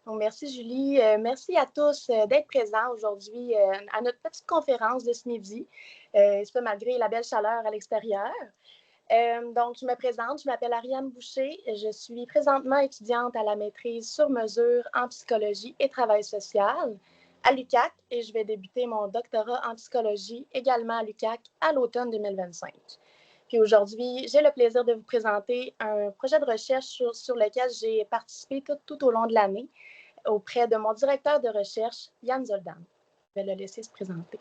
Donc, merci Julie. Merci à tous d'être présents aujourd'hui à notre petite conférence de ce midi, ce malgré la belle chaleur à l'extérieur. Donc, je me présente, je m'appelle Ariane Boucher. Je suis présentement étudiante à la maîtrise sur mesure en psychologie et travail social à l'UQAC et je vais débuter mon doctorat en psychologie également à l'UQAC à l'automne 2025. Puis aujourd'hui, j'ai le plaisir de vous présenter un projet de recherche sur lequel j'ai participé tout au long de l'année auprès de mon directeur de recherche, Yann Zoldan. Je vais le laisser se présenter.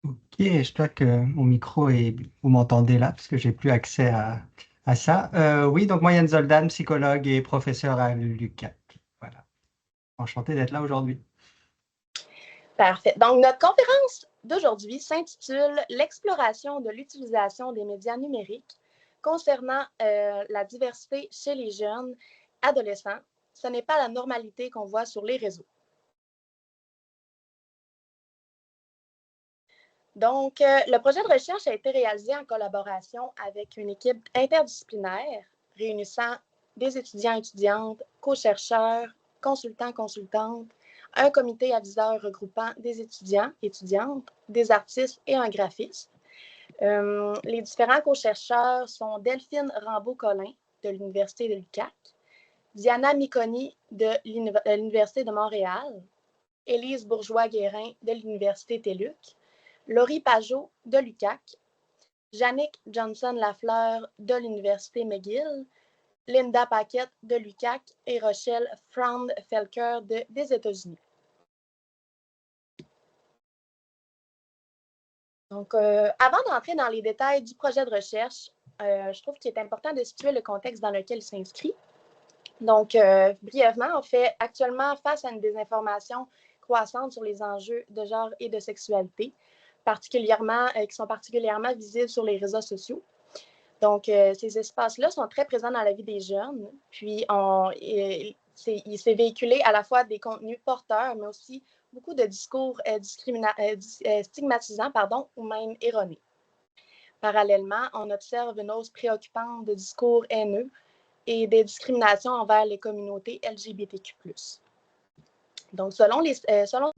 Ok, j'espère que mon micro est... Vous m'entendez là, parce que j'ai plus accès à ça. Oui, donc moi, Yann Zoldan, psychologue et professeur à l'UQAC. Voilà. Enchanté d'être là aujourd'hui. Parfait. Donc, notre conférence d'aujourd'hui s'intitule « L'exploration de l'utilisation des médias numériques concernant la diversité chez les jeunes adolescents. Ce n'est pas la normalité qu'on voit sur les réseaux. » Donc, le projet de recherche a été réalisé en collaboration avec une équipe interdisciplinaire réunissant des étudiants et étudiantes, co-chercheurs, consultants, consultantes, un comité aviseur regroupant des étudiants, étudiantes, des artistes et un graphiste. Les différents co-chercheurs sont Delphine Rambaud-Collin de l'Université de l'UQAC, Diana Miconi de l'Université de Montréal, Élise Bourgeois-Guérin de l'Université TÉLUQ, Laurie Pajot de l'UQAC, Jannick Johnson-Lafleur de l'Université McGill, Linda Paquette de l'UQAC et Rochelle Frand-Felker des États-Unis. Donc, avant d'entrer dans les détails du projet de recherche, je trouve qu'il est important de situer le contexte dans lequel il s'inscrit. Donc, brièvement, on fait actuellement face à une désinformation croissante sur les enjeux de genre et de sexualité, qui sont particulièrement visibles sur les réseaux sociaux. Donc, ces espaces-là sont très présents dans la vie des jeunes, puis il s'est véhiculé à la fois des contenus porteurs, mais aussi beaucoup de discours stigmatisants ou même erronés. Parallèlement, on observe une hausse préoccupante de discours haineux et des discriminations envers les communautés LGBTQ+. Donc, selon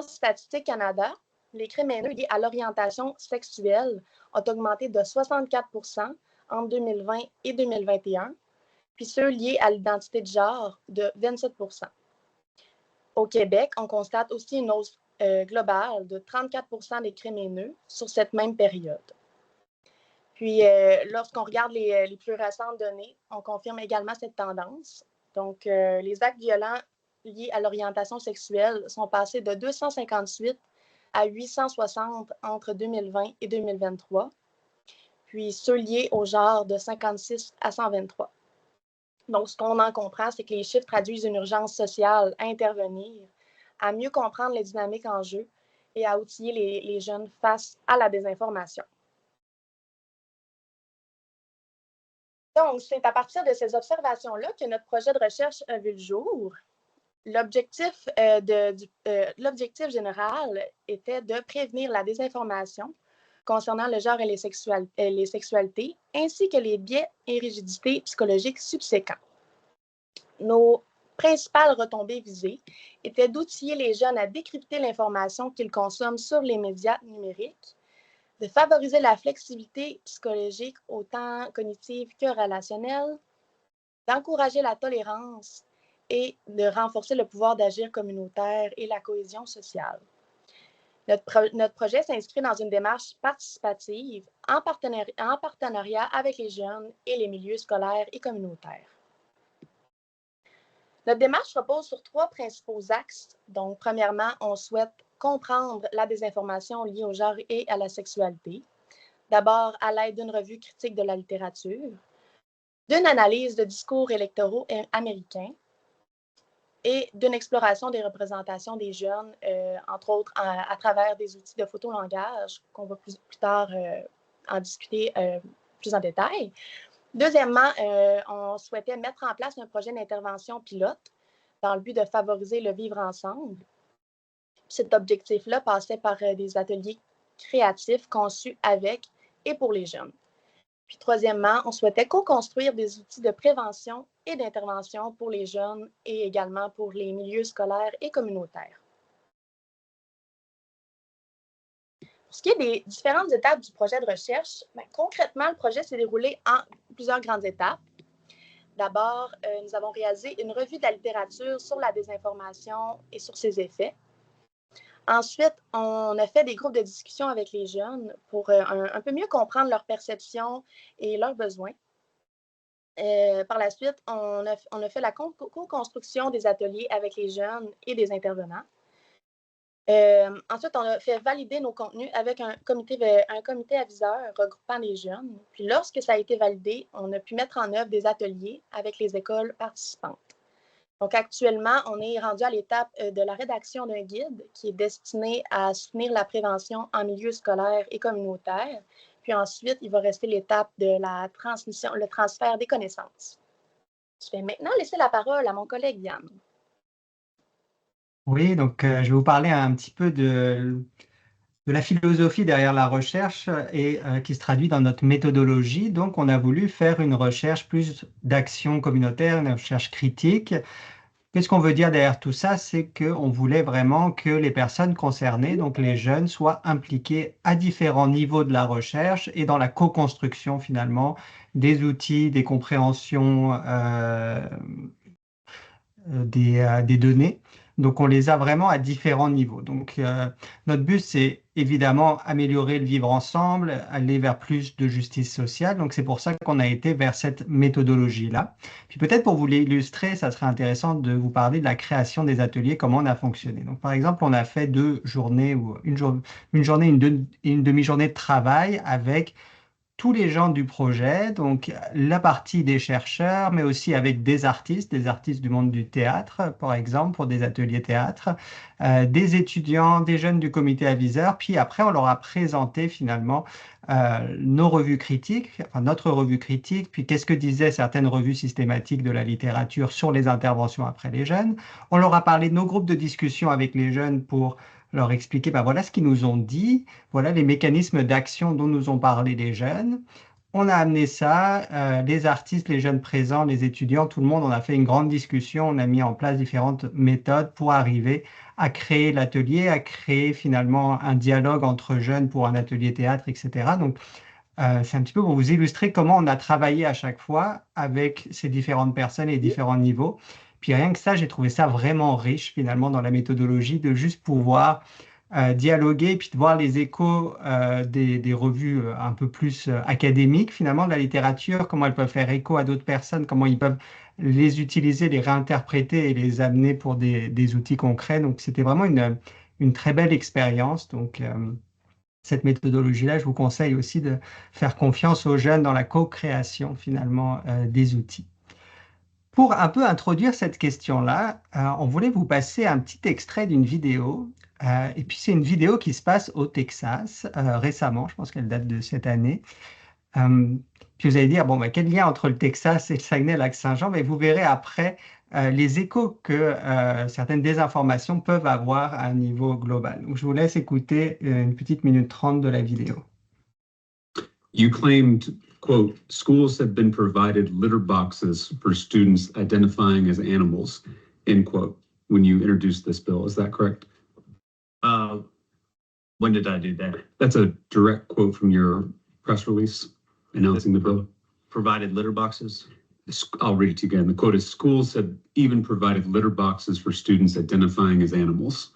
Statistique Canada, les crimes haineux liés à l'orientation sexuelle ont augmenté de 64% entre 2020 et 2021, puis ceux liés à l'identité de genre de 27%. Au Québec, on constate aussi une hausse globale de 34% des crimes haineux sur cette même période. Puis, lorsqu'on regarde les plus récentes données, on confirme également cette tendance. Donc, les actes violents liés à l'orientation sexuelle sont passés de 258 à 860 entre 2020 et 2023, puis ceux liés au genre de 56 à 123. Donc, ce qu'on en comprend, c'est que les chiffres traduisent une urgence sociale à intervenir, à mieux comprendre les dynamiques en jeu et à outiller les jeunes face à la désinformation. Donc, c'est à partir de ces observations-là que notre projet de recherche a vu le jour. L'objectif général était de prévenir la désinformation concernant le genre et les sexualités, ainsi que les biais et rigidités psychologiques subséquents. Nos principales retombées visées étaient d'outiller les jeunes à décrypter l'information qu'ils consomment sur les médias numériques, de favoriser la flexibilité psychologique autant cognitive que relationnelle, d'encourager la tolérance et de renforcer le pouvoir d'agir communautaire et la cohésion sociale. Notre projet s'inscrit dans une démarche participative en partenariat avec les jeunes et les milieux scolaires et communautaires. Notre démarche repose sur 3 principaux axes. Donc, premièrement, on souhaite comprendre la désinformation liée au genre et à la sexualité. D'abord, à l'aide d'une revue critique de la littérature, d'une analyse de discours électoraux américains et d'une exploration des représentations des jeunes, entre autres à travers des outils de photolangage qu'on va plus tard en discuter plus en détail. Deuxièmement, on souhaitait mettre en place un projet d'intervention pilote dans le but de favoriser le vivre ensemble. Cet objectif-là passait par des ateliers créatifs conçus avec et pour les jeunes. Puis troisièmement, on souhaitait co-construire des outils de prévention et d'intervention pour les jeunes et également pour les milieux scolaires et communautaires. Pour ce qui est des différentes étapes du projet de recherche, concrètement, le projet s'est déroulé en plusieurs grandes étapes. D'abord, nous avons réalisé une revue de la littérature sur la désinformation et sur ses effets. Ensuite, on a fait des groupes de discussion avec les jeunes pour un peu mieux comprendre leurs perceptions et leurs besoins. Par la suite, on a fait la co-construction des ateliers avec les jeunes et des intervenants. Ensuite, on a fait valider nos contenus avec un comité aviseur regroupant les jeunes. Puis lorsque ça a été validé, on a pu mettre en œuvre des ateliers avec les écoles participantes. Donc actuellement, on est rendu à l'étape de la rédaction d'un guide qui est destiné à soutenir la prévention en milieu scolaire et communautaire. Puis ensuite, il va rester l'étape de la transmission, le transfert des connaissances. Je vais maintenant laisser la parole à mon collègue Yann. Oui, donc je vais vous parler un petit peu de la philosophie derrière la recherche et qui se traduit dans notre méthodologie. Donc, on a voulu faire une recherche plus d'action communautaire, une recherche critique. Qu'est-ce qu'on veut dire derrière tout ça? C'est qu'on voulait vraiment que les personnes concernées, donc les jeunes, soient impliqués à différents niveaux de la recherche et dans la co-construction finalement des outils, des compréhensions des données. Donc, on les a vraiment à différents niveaux. Donc, notre but, c'est évidemment améliorer le vivre ensemble, aller vers plus de justice sociale. Donc, c'est pour ça qu'on a été vers cette méthodologie-là. Puis peut-être pour vous l'illustrer, ça serait intéressant de vous parler de la création des ateliers, comment on a fonctionné. Donc, par exemple, on a fait 2 journées ou une journée, une demi-journée de travail avec tous les gens du projet, donc la partie des chercheurs, mais aussi avec des artistes du monde du théâtre, par exemple, pour des ateliers théâtre, des étudiants, des jeunes du comité aviseur, puis après, on leur a présenté finalement nos revues critiques, enfin notre revue critique, puis qu'est-ce que disaient certaines revues systématiques de la littérature sur les interventions après les jeunes. On leur a parlé de nos groupes de discussion avec les jeunes pour leur expliquer, ben voilà ce qu'ils nous ont dit, voilà les mécanismes d'action dont nous ont parlé les jeunes. On a amené ça, les artistes, les jeunes présents, les étudiants, tout le monde, on a fait une grande discussion, on a mis en place différentes méthodes pour arriver à créer l'atelier, à créer finalement un dialogue entre jeunes pour un atelier théâtre, etc. Donc, c'est un petit peu pour vous illustrer comment on a travaillé à chaque fois avec ces différentes personnes et différents niveaux. Puis rien que ça, j'ai trouvé ça vraiment riche finalement dans la méthodologie de juste pouvoir dialoguer et puis de voir les échos des revues un peu plus académiques finalement de la littérature, comment elles peuvent faire écho à d'autres personnes, comment ils peuvent les utiliser, les réinterpréter et les amener pour des outils concrets. Donc c'était vraiment une très belle expérience. Donc cette méthodologie-là, je vous conseille aussi de faire confiance aux jeunes dans la co-création finalement des outils. Pour un peu introduire cette question-là, on voulait vous passer un petit extrait d'une vidéo. Et puis c'est une vidéo qui se passe au Texas récemment, je pense qu'elle date de cette année. Puis vous allez dire, bon, quel lien entre le Texas et le Saguenay-Lac-Saint-Jean? Mais vous verrez après les échos que certaines désinformations peuvent avoir à un niveau global. Donc, je vous laisse écouter une petite minute 30 de la vidéo. You claimed, quote, schools have been provided litter boxes for students identifying as animals, end quote, when you introduced this bill. Is that correct? When did I do that? That's a direct quote from your press release announcing the bill. Provided litter boxes? I'll read it to you again. The quote is, schools have even provided litter boxes for students identifying as animals.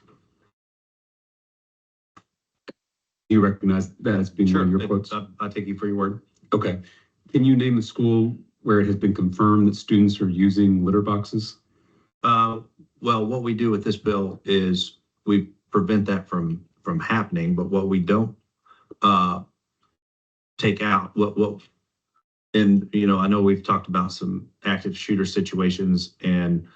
You recognize that as being one of your quotes? I'll take you for your word. Okay. Can you name a school where it has been confirmed that students are using litter boxes? Well, what we do with this bill is we prevent that from happening, but what we don't take out, and I know we've talked about some active shooter situations, and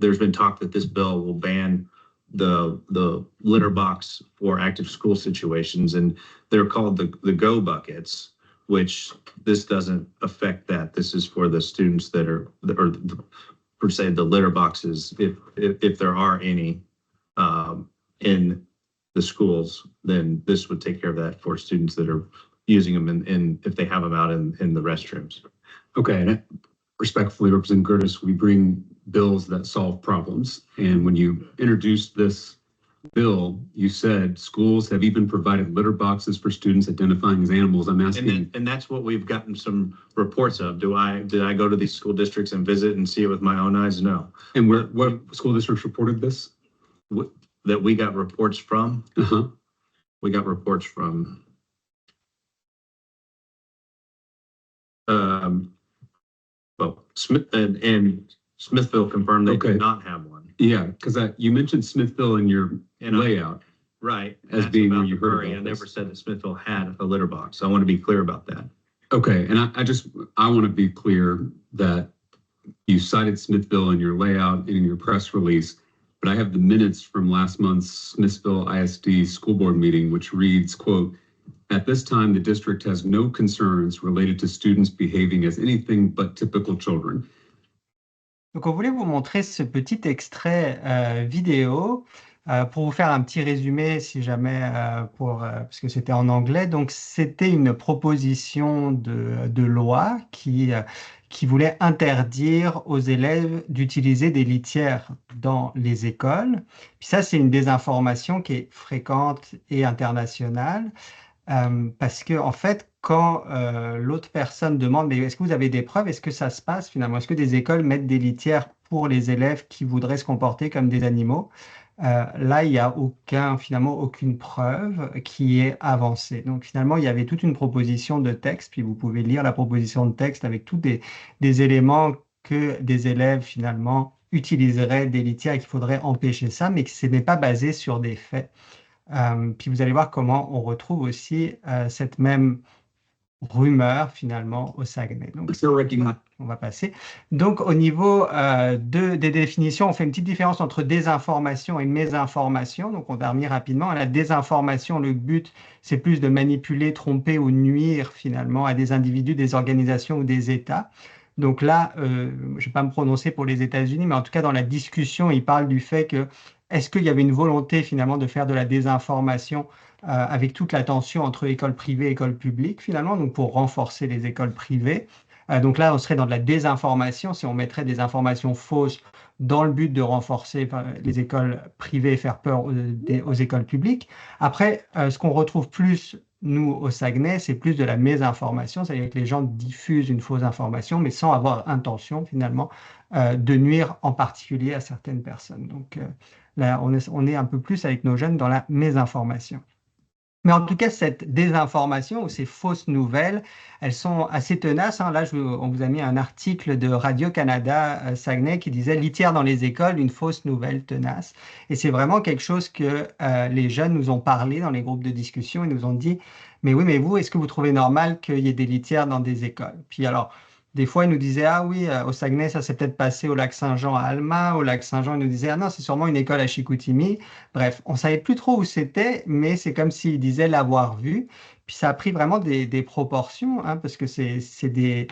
there's been talk that this bill will ban the litter box for active school situations, and they're called the go buckets, which this doesn't affect that. This is for the students that are, or per se, the litter boxes, if there are any in the schools, then this would take care of that for students that are using them in if they have them out in the restrooms. Okay. respectfully, Representative Curtis, we bring bills that solve problems. And when you introduced this bill, you said schools have even provided litter boxes for students identifying as animals. I'm asking. And that's what we've gotten some reports of. Did I go to these school districts and visit and see it with my own eyes? No. And what school districts reported this? That we got reports from? Uh-huh. We got reports from well, Smith and Smithville confirmed they Okay. do not have one. Yeah, because you mentioned Smithville in your layout. Right. As That's being about where you the heard prairie. about I never this. said that Smithville had a litter box. I want to be clear about that. Okay, and I want to be clear that you cited Smithville in your layout and in your press release, but I have the minutes from last month's Smithville ISD school board meeting, which reads, quote, "At this time, the district has no concerns related to students behaving as anything but typical children." Donc, on voulait vous montrer ce petit extrait vidéo pour vous faire un petit résumé, si jamais, parce que c'était en anglais. Donc, c'était une proposition de loi qui voulait interdire aux élèves d'utiliser des litières dans les écoles. Puis ça, c'est une désinformation qui est fréquente et internationale. Parce que en fait, quand l'autre personne demande, mais est-ce que vous avez des preuves? Est-ce que ça se passe finalement? Est-ce que des écoles mettent des litières pour les élèves qui voudraient se comporter comme des animaux? Là, il n'y a finalement aucune preuve qui est avancée. Donc finalement, il y avait toute une proposition de texte, puis vous pouvez lire la proposition de texte avec tous des éléments que des élèves finalement utiliseraient des litières et qu'il faudrait empêcher ça, mais que ce n'est pas basé sur des faits. Puis vous allez voir comment on retrouve aussi cette même rumeur finalement au Saguenay. Donc, on va passer. Donc, au niveau des définitions, on fait une petite différence entre désinformation et mésinformation. Donc, on va revenir rapidement. À la désinformation, le but, c'est plus de manipuler, tromper ou nuire finalement à des individus, des organisations ou des États. Donc là, je ne vais pas me prononcer pour les États-Unis, mais en tout cas, dans la discussion, il parle du fait que est-ce qu'il y avait une volonté finalement de faire de la désinformation avec toute la tension entre écoles privées et écoles publiques finalement, donc pour renforcer les écoles privées. Donc là, on serait dans de la désinformation si on mettrait des informations fausses dans le but de renforcer les écoles privées et faire peur aux écoles publiques. Après, ce qu'on retrouve plus, nous, au Saguenay, c'est plus de la mésinformation, c'est-à-dire que les gens diffusent une fausse information, mais sans avoir intention finalement de nuire en particulier à certaines personnes. Donc là, on est un peu plus avec nos jeunes dans la mésinformation. Mais en tout cas, cette désinformation ou ces fausses nouvelles, elles sont assez tenaces. Là, on vous a mis un article de Radio-Canada Saguenay qui disait « Litière dans les écoles, une fausse nouvelle tenace ». Et c'est vraiment quelque chose que les jeunes nous ont parlé dans les groupes de discussion. Ils nous ont dit « Mais oui, mais vous, est-ce que vous trouvez normal qu'il y ait des litières dans des écoles ?» Puis alors, des fois, ils nous disaient « Ah oui, au Saguenay, ça s'est peut-être passé au Lac-Saint-Jean à Alma. Au Lac-Saint-Jean, ils nous disaient « Ah non, c'est sûrement une école à Chicoutimi. » Bref, on ne savait plus trop où c'était, mais c'est comme s'ils disaient l'avoir vu. Puis ça a pris vraiment des proportions, parce que c'est des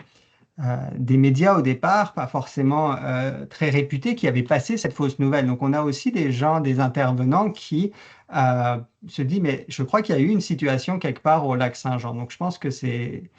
médias au départ, pas forcément très réputés, qui avaient passé cette fausse nouvelle. Donc on a aussi des gens, des intervenants qui se disent « Mais je crois qu'il y a eu une situation quelque part au Lac-Saint-Jean. » Donc je pense que c'est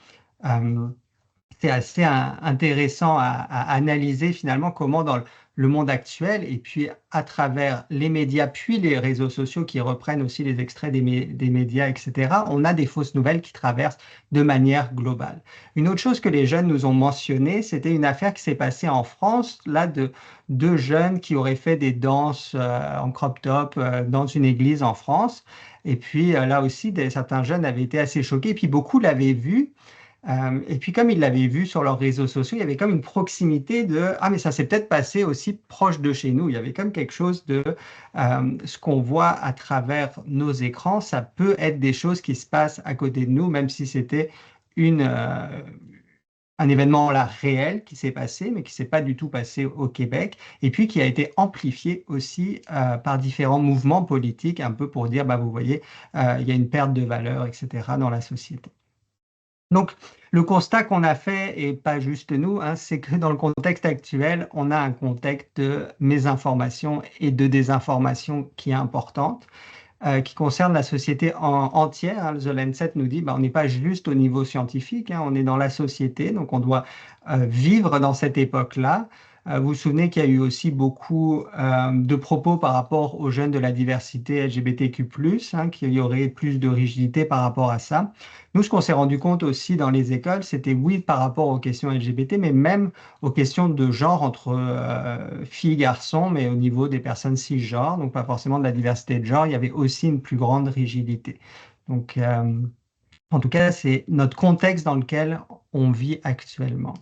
assez intéressant à analyser finalement comment dans le monde actuel et puis à travers les médias puis les réseaux sociaux qui reprennent aussi les extraits des médias, etc., on a des fausses nouvelles qui traversent de manière globale. Une autre chose que les jeunes nous ont mentionné, c'était une affaire qui s'est passée en France, là, de deux jeunes qui auraient fait des danses en crop top dans une église en France. Et puis là aussi, certains jeunes avaient été assez choqués, et puis beaucoup l'avaient vu. Et puis comme ils l'avaient vu sur leurs réseaux sociaux, il y avait comme une proximité de « Ah, mais ça s'est peut-être passé aussi proche de chez nous ». Il y avait comme quelque chose de ce qu'on voit à travers nos écrans, ça peut être des choses qui se passent à côté de nous, même si c'était un événement là réel qui s'est passé, mais qui ne s'est pas du tout passé au Québec, et puis qui a été amplifié aussi par différents mouvements politiques, un peu pour dire, vous voyez, il y a une perte de valeur, etc. dans la société. Donc, le constat qu'on a fait, et pas juste nous, c'est que dans le contexte actuel, on a un contexte de mésinformation et de désinformation qui est importante. qui concerne la société entière. Hein. The Lancet nous dit on n'est pas juste au niveau scientifique, hein, on est dans la société, donc on doit vivre dans cette époque-là. Vous vous souvenez qu'il y a eu aussi beaucoup de propos par rapport aux jeunes de la diversité LGBTQ+, hein, qu'il y aurait plus de rigidité par rapport à ça. Nous, ce qu'on s'est rendu compte aussi dans les écoles, c'était oui par rapport aux questions LGBT, mais même aux questions de genre entre filles et garçons, mais au niveau des personnes cisgenres, donc pas forcément de la diversité de genre, il y avait aussi une plus grande rigidité. Donc, en tout cas, c'est notre contexte dans lequel on vit actuellement.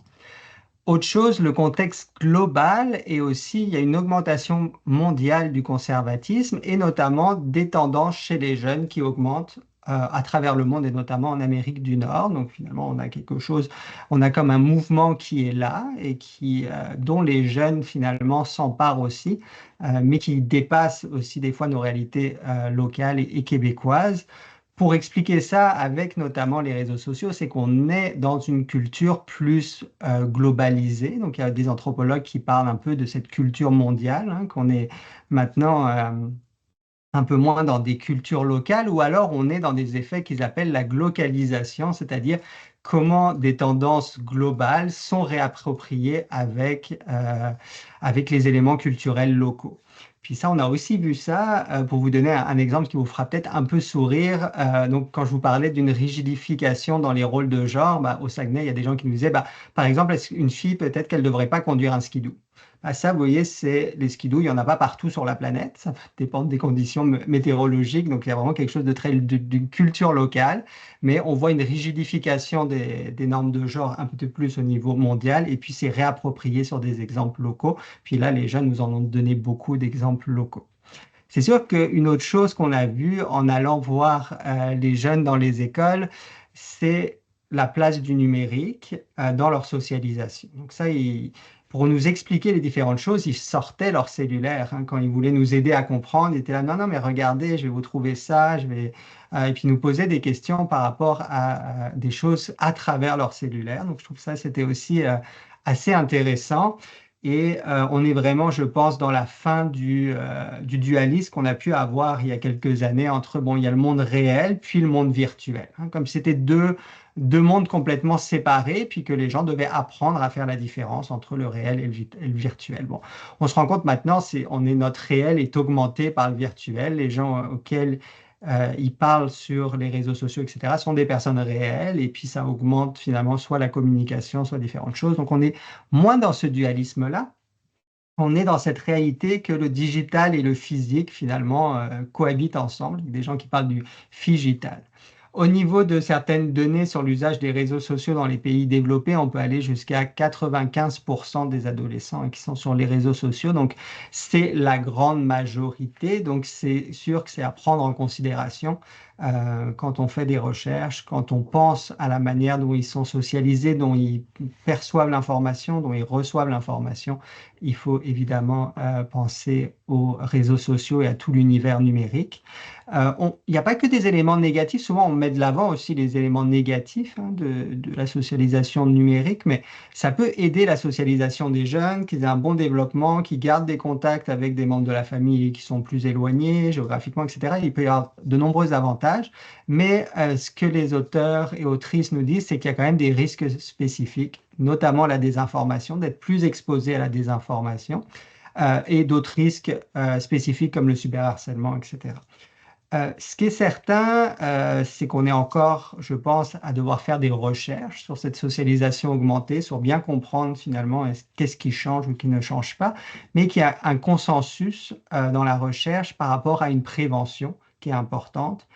Autre chose, le contexte global et aussi il y a une augmentation mondiale du conservatisme et notamment des tendances chez les jeunes qui augmentent à travers le monde et notamment en Amérique du Nord. Donc finalement, on a quelque chose, on a comme un mouvement qui est là et dont les jeunes finalement s'emparent aussi, mais qui dépasse aussi des fois nos réalités locales et québécoises. Pour expliquer ça avec notamment les réseaux sociaux, c'est qu'on est dans une culture plus globalisée. Donc, il y a des anthropologues qui parlent un peu de cette culture mondiale, hein, qu'on est maintenant un peu moins dans des cultures locales, ou alors on est dans des effets qu'ils appellent la glocalisation, c'est-à-dire comment des tendances globales sont réappropriées avec les éléments culturels locaux. Puis ça, on a aussi vu ça, pour vous donner un exemple qui vous fera peut-être un peu sourire. Donc, quand je vous parlais d'une rigidification dans les rôles de genre, au Saguenay, il y a des gens qui nous disaient, par exemple, une fille, peut-être qu'elle ne devrait pas conduire un skidoo. Ça, vous voyez, c'est les skidoos, il n'y en a pas partout sur la planète. Ça va dépendre des conditions météorologiques. Donc, il y a vraiment quelque chose d'une culture locale. Mais on voit une rigidification des normes de genre un peu plus au niveau mondial. Et puis, c'est réapproprié sur des exemples locaux. Puis là, les jeunes nous en ont donné beaucoup d'exemples locaux. C'est sûr qu'une autre chose qu'on a vue en allant voir les jeunes dans les écoles, c'est la place du numérique dans leur socialisation. Donc ça, pour nous expliquer les différentes choses, ils sortaient leur cellulaire. Hein, quand ils voulaient nous aider à comprendre, ils étaient là, non, mais regardez, je vais vous trouver ça. Et puis nous posaient des questions par rapport à des choses à travers leur cellulaire. Donc je trouve ça, c'était aussi assez intéressant. Et on est vraiment, je pense, dans la fin du dualisme qu'on a pu avoir il y a quelques années entre, il y a le monde réel, puis le monde virtuel. Hein, comme c'était deux mondes complètement séparés, puis que les gens devaient apprendre à faire la différence entre le réel et le virtuel. Bon, on se rend compte maintenant, notre réel est augmenté par le virtuel. Les gens auxquels ils parlent sur les réseaux sociaux, etc., sont des personnes réelles, et puis ça augmente finalement soit la communication, soit différentes choses. Donc on est moins dans ce dualisme-là. On est dans cette réalité que le digital et le physique, finalement, cohabitent ensemble. Des gens qui parlent du figital. Au niveau de certaines données sur l'usage des réseaux sociaux dans les pays développés, on peut aller jusqu'à 95% des adolescents qui sont sur les réseaux sociaux. Donc, c'est la grande majorité. Donc, c'est sûr que c'est à prendre en considération quand on fait des recherches, quand on pense à la manière dont ils sont socialisés, dont ils perçoivent l'information, dont ils reçoivent l'information. Il faut évidemment penser aux réseaux sociaux et à tout l'univers numérique. Il n'y a pas que des éléments négatifs. Souvent, on met de l'avant aussi les éléments négatifs de la socialisation numérique, mais ça peut aider la socialisation des jeunes, qu'ils aient un bon développement, qu'ils gardent des contacts avec des membres de la famille qui sont plus éloignés géographiquement, etc. Il peut y avoir de nombreux avantages, mais ce que les auteurs et autrices nous disent, c'est qu'il y a quand même des risques spécifiques, notamment la désinformation, d'être plus exposé à la désinformation, et d'autres risques spécifiques comme le cyberharcèlement, etc. Ce qui est certain, c'est qu'on est encore, je pense, à devoir faire des recherches sur cette socialisation augmentée, sur bien comprendre finalement qu'est-ce qui change ou qui ne change pas, mais qu'il y a un consensus dans la recherche par rapport à une prévention qui est importante,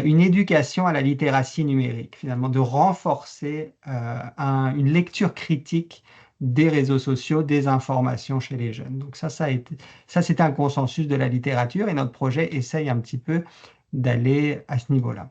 une éducation à la littératie numérique, finalement, de renforcer une lecture critique des réseaux sociaux, des informations chez les jeunes. Donc ça c'est un consensus de la littérature et notre projet essaye un petit peu d'aller à ce niveau-là.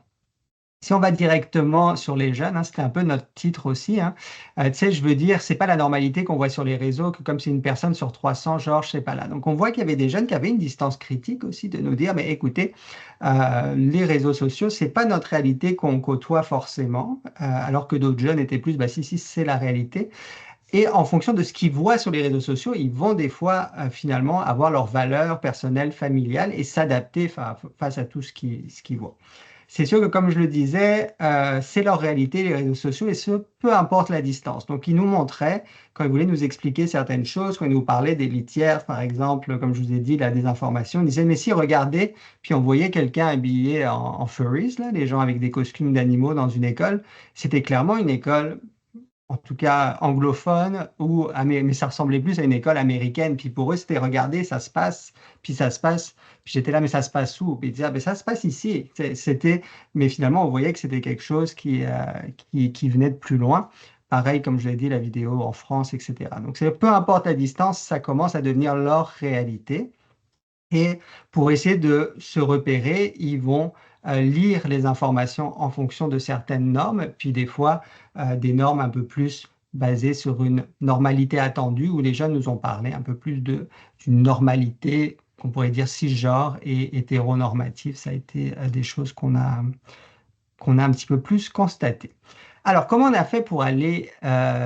Si on va directement sur les jeunes, hein, c'était un peu notre titre aussi, hein, tu sais, je veux dire, c'est pas la normalité qu'on voit sur les réseaux, que comme c'est une personne sur 300, genre, je sais pas là. Donc on voit qu'il y avait des jeunes qui avaient une distance critique aussi de nous dire, mais écoutez, les réseaux sociaux, c'est pas notre réalité qu'on côtoie forcément, alors que d'autres jeunes étaient plus, si, c'est la réalité. Et en fonction de ce qu'ils voient sur les réseaux sociaux, ils vont des fois finalement avoir leurs valeurs personnelles, familiales et s'adapter face à tout ce qu'ils voient. C'est sûr que, comme je le disais, c'est leur réalité, les réseaux sociaux, et ce, peu importe la distance. Donc, ils nous montraient, quand ils voulaient nous expliquer certaines choses, quand ils nous parlaient des litières, par exemple, comme je vous ai dit, la désinformation, ils disaient, mais si, regardez, puis on voyait quelqu'un habillé en furries, là, les gens avec des costumes d'animaux dans une école. C'était clairement une école, en tout cas anglophone, mais ça ressemblait plus à une école américaine. Puis pour eux, c'était regarder, ça se passe, puis ça se passe. Puis j'étais là, mais ça se passe où? Puis ils disaient, ah, ben, ça se passe ici. Mais finalement, on voyait que c'était quelque chose qui venait de plus loin. Pareil, comme je l'ai dit, la vidéo en France, etc. Donc, peu importe la distance, ça commence à devenir leur réalité. Et pour essayer de se repérer, ils vont lire les informations en fonction de certaines normes, puis des fois des normes un peu plus basées sur une normalité attendue, où les jeunes nous ont parlé un peu plus d'une normalité qu'on pourrait dire cisgenre et hétéronormative. Ça a été des choses qu'on a un petit peu plus constatées. Alors, comment on a fait pour aller